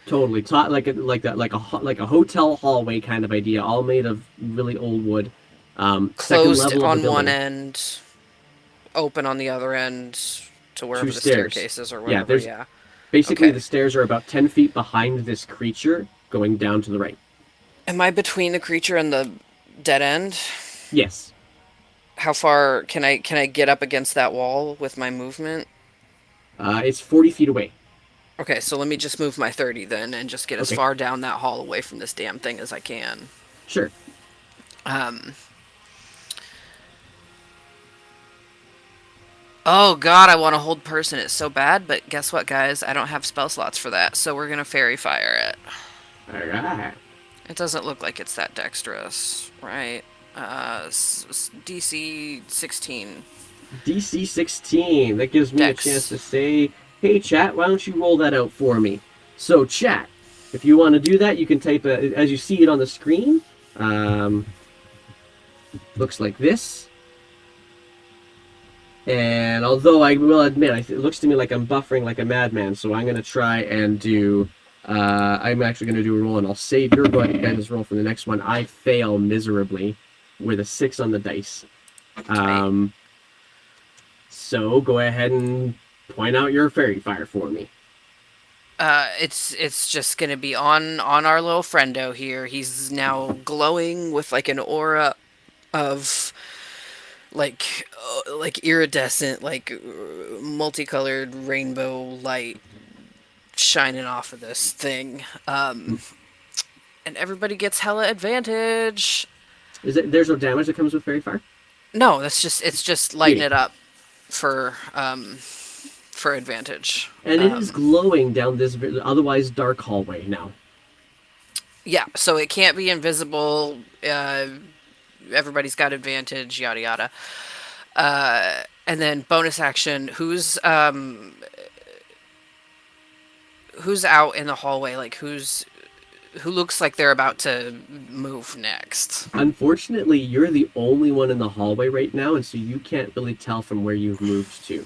Totally, like a hotel hallway kind of idea, all made of really old wood. Second Closed level of on the one building. end, open on the other end to wherever Two the stairs. staircase is or Yeah, whatever. there's- Yeah. Basically, Okay. the stairs are about 10 feet behind this creature, going down to the right. Am I between the creature and the dead end? Yes. How far can I get up against that wall with my movement? It's 40 feet away. Okay, so let me just move my 30 then and just get as Okay. far down that hall away from this damn thing as I can. Sure. Oh god, I want to hold person. It's so bad, but guess what, guys? I don't have spell slots for that, so we're gonna fairy fire it. Alright. It doesn't look like it's that dexterous, right? DC 16. DC 16. That gives me Dex. a chance to say, hey, chat, why don't you roll that out for me? So, chat, if you want to do that, you can type, as you see it on the screen, looks like this. And although I will admit, it looks to me like I'm buffering like a madman, so I'm going to try and do... I'm actually going to do a roll, and I'll save your guys' roll for the next one. I fail miserably with a 6 on the dice. So go ahead and point out your fairy fire for me. It's just gonna be on our little friendo here. He's now glowing with like an aura of like iridescent, like multicolored rainbow light shining off of this thing. And everybody gets hella advantage. There's no damage that comes with fairy fire? No, it's just lighting Beauty. it up for advantage. And it is glowing down this otherwise dark hallway now. Yeah, so it can't be invisible. Everybody's got advantage. Yada yada. And then bonus action. Who's out in the hallway? Like who looks like they're about to move next? Unfortunately, you're the only one in the hallway right now, and so you can't really tell from where you've moved to.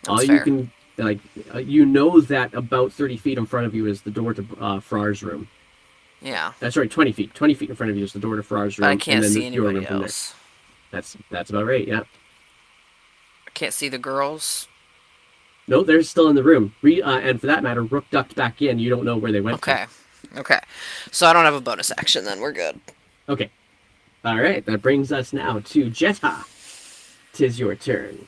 That's You fair. can you know that about 30 feet in front of you is the door to Frar's room. Yeah, Sorry, 20 feet. 20 feet in front of you is the door to Frar's room. but I can't and then see your anybody room from there. else. That's about right. Yeah. I can't see the girls. No, they're still in the room. And for that matter, Rook ducked back in. You don't know where they went. Okay. Okay. So I don't have a bonus action then. We're good. Okay. All right. That brings us now to Jetta. 'Tis your turn.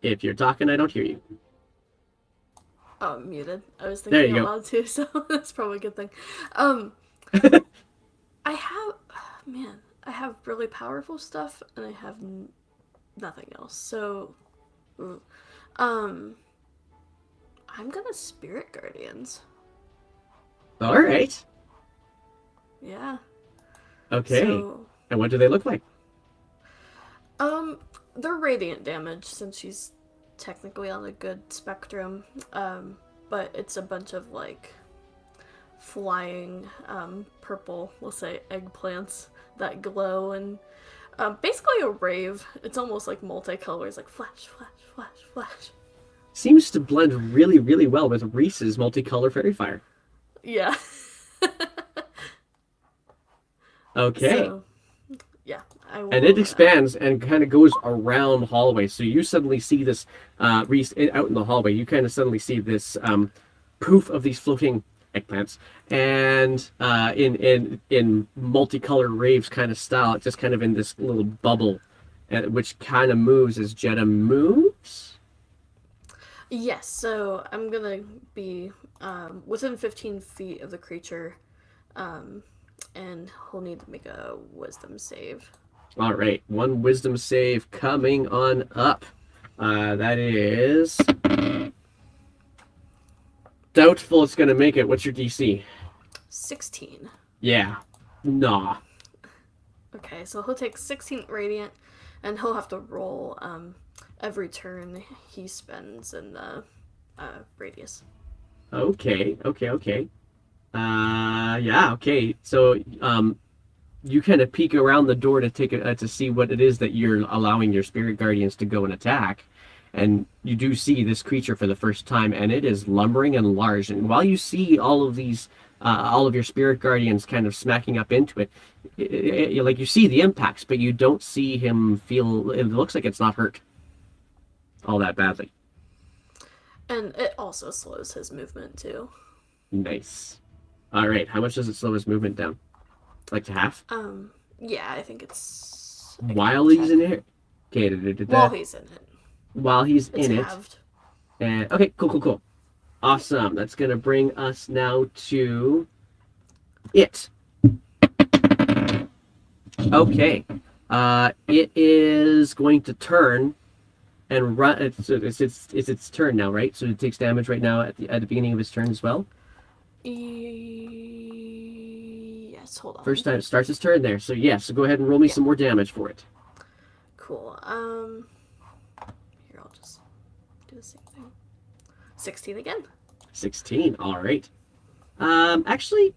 If you're talking, I don't hear you. Oh, I'm muted. I was There thinking you out go. loud too, so that's probably a good thing. I have, man, I have really powerful stuff, and I have nothing else. So, I'm gonna Spirit Guardians. All right. Yeah. Okay. So, And what do they look like? they're radiant damage since she's technically on a good spectrum. But it's a bunch of like flying purple, we'll say eggplants that glow and basically a rave. It's almost like multicolors, like flash, flash, flash, flash. Seems to blend really, really well with Reese's multicolor fairy fire. Yeah. Okay. So, yeah, I will. And it expands and kind of goes around the hallway. So you suddenly see this, Reese, out in the hallway, you kind of suddenly see this poof of these floating eggplants. And in multicolored raves kind of style, just kind of in this little bubble, which kind of moves as Jetta moves. Yes, so I'm gonna be within 15 feet of the creature, and he'll need to make a wisdom save. All right, one wisdom save coming on up. That is doubtful it's going to make it. What's your DC? 16. Yeah. Nah. Okay, so he'll take 16 radiant, and he'll have to roll every turn he spends in the radius. Okay. Yeah, okay. So, you kind of peek around the door to to see what it is that you're allowing your spirit guardians to go and attack. And you do see this creature for the first time, and it is lumbering and large. And while you see all of these, all of your spirit guardians kind of smacking up into it, like you see the impacts, but you don't see him feel. It looks like it's not hurt all that badly. And it also slows his movement too. Nice. All right. How much does it slow his movement down? Like to half? Yeah, I think it's... While he's in it? Okay. While he's in it. While he's It's in it. halved. And okay, cool. Awesome. That's gonna bring us now to it. Okay. It is going to turn and run. It's its turn now, right? So it takes damage right now at the beginning of its turn as well. Yes, hold on. First time it starts its turn there. So yeah, so go ahead and roll me some more damage for it. Cool. Here, I'll just do the same thing. 16 again. 16. All right. Actually,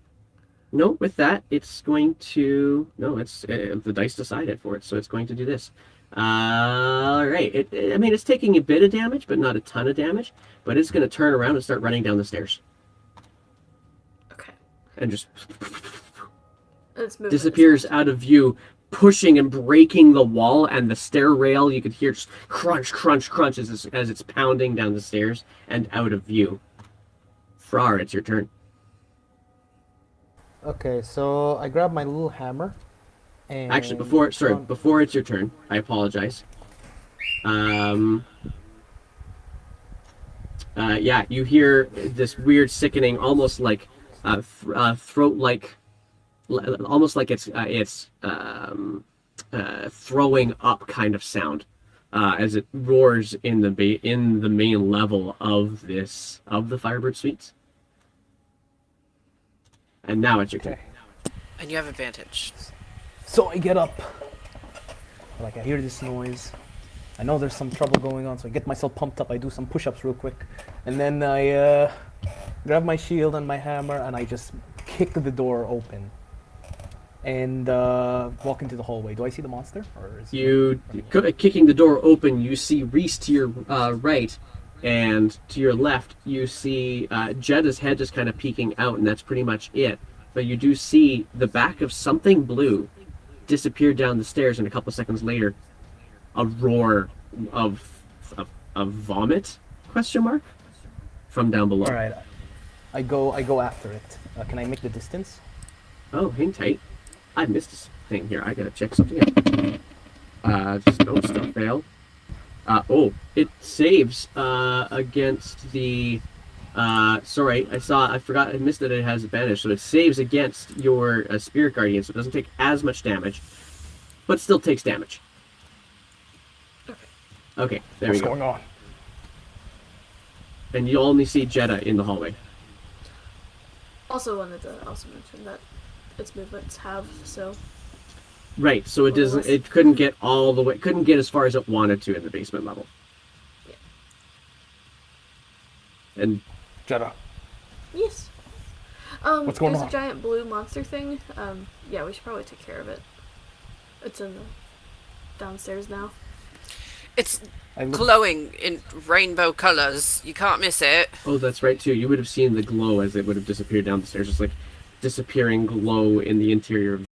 no. With that, it's going to it's the dice decided for it, so it's going to do this. All right. I mean, it's taking a bit of damage, but not a ton of damage. But it's going to turn around and start running down the stairs. Okay. And just Its movement disappears out of view pushing and breaking the wall and the stair rail. You could hear just crunch, crunch, crunch as it's pounding down the stairs and out of view. Frar, it's your turn. Okay, so I grab my little hammer. And Actually, before it's your turn, I apologize. Yeah, you hear this weird, sickening, almost like throat-like, almost like it's throwing up kind of sound as it roars in the main level of the Firebird Suites. And now it's your turn. Okay. And you have advantage. So I get up. Like I hear this noise. I know there's some trouble going on, so I get myself pumped up. I do some push-ups real quick, and then I grab my shield and my hammer, and I just kick the door open and walk into the hallway. Do I see the monster? Or is kicking the door open, you see Reese to your right, and to your left, you see Jetta's head just kind of peeking out, and that's pretty much it. But you do see the back of something blue disappear down the stairs, and a couple seconds later, a roar of vomit? Question mark? From down below. All right, I go after it. Can I make the distance? Oh, hang tight. I missed this thing here. I gotta check something out. Just no stuff fail. It saves against the. Sorry, I forgot. I missed that it has advantage, so it saves against your Spirit Guardian, so it doesn't take as much damage, but still takes damage. Okay, there we go. What's going on? And you only see Jetta in the hallway. Also wanted to mention that its movements have, so... Right, so it doesn't. It couldn't get all the way. Couldn't get as far as it wanted to in the basement level. Yeah. And Jetta. Yes. What's going there's on? a giant blue monster thing. Yeah, we should probably take care of it. It's in the downstairs now. It's glowing in rainbow colors. You can't miss it. oh, that's right too. You would have seen the glow as it would have disappeared down the stairs, just like disappearing glow in the interior of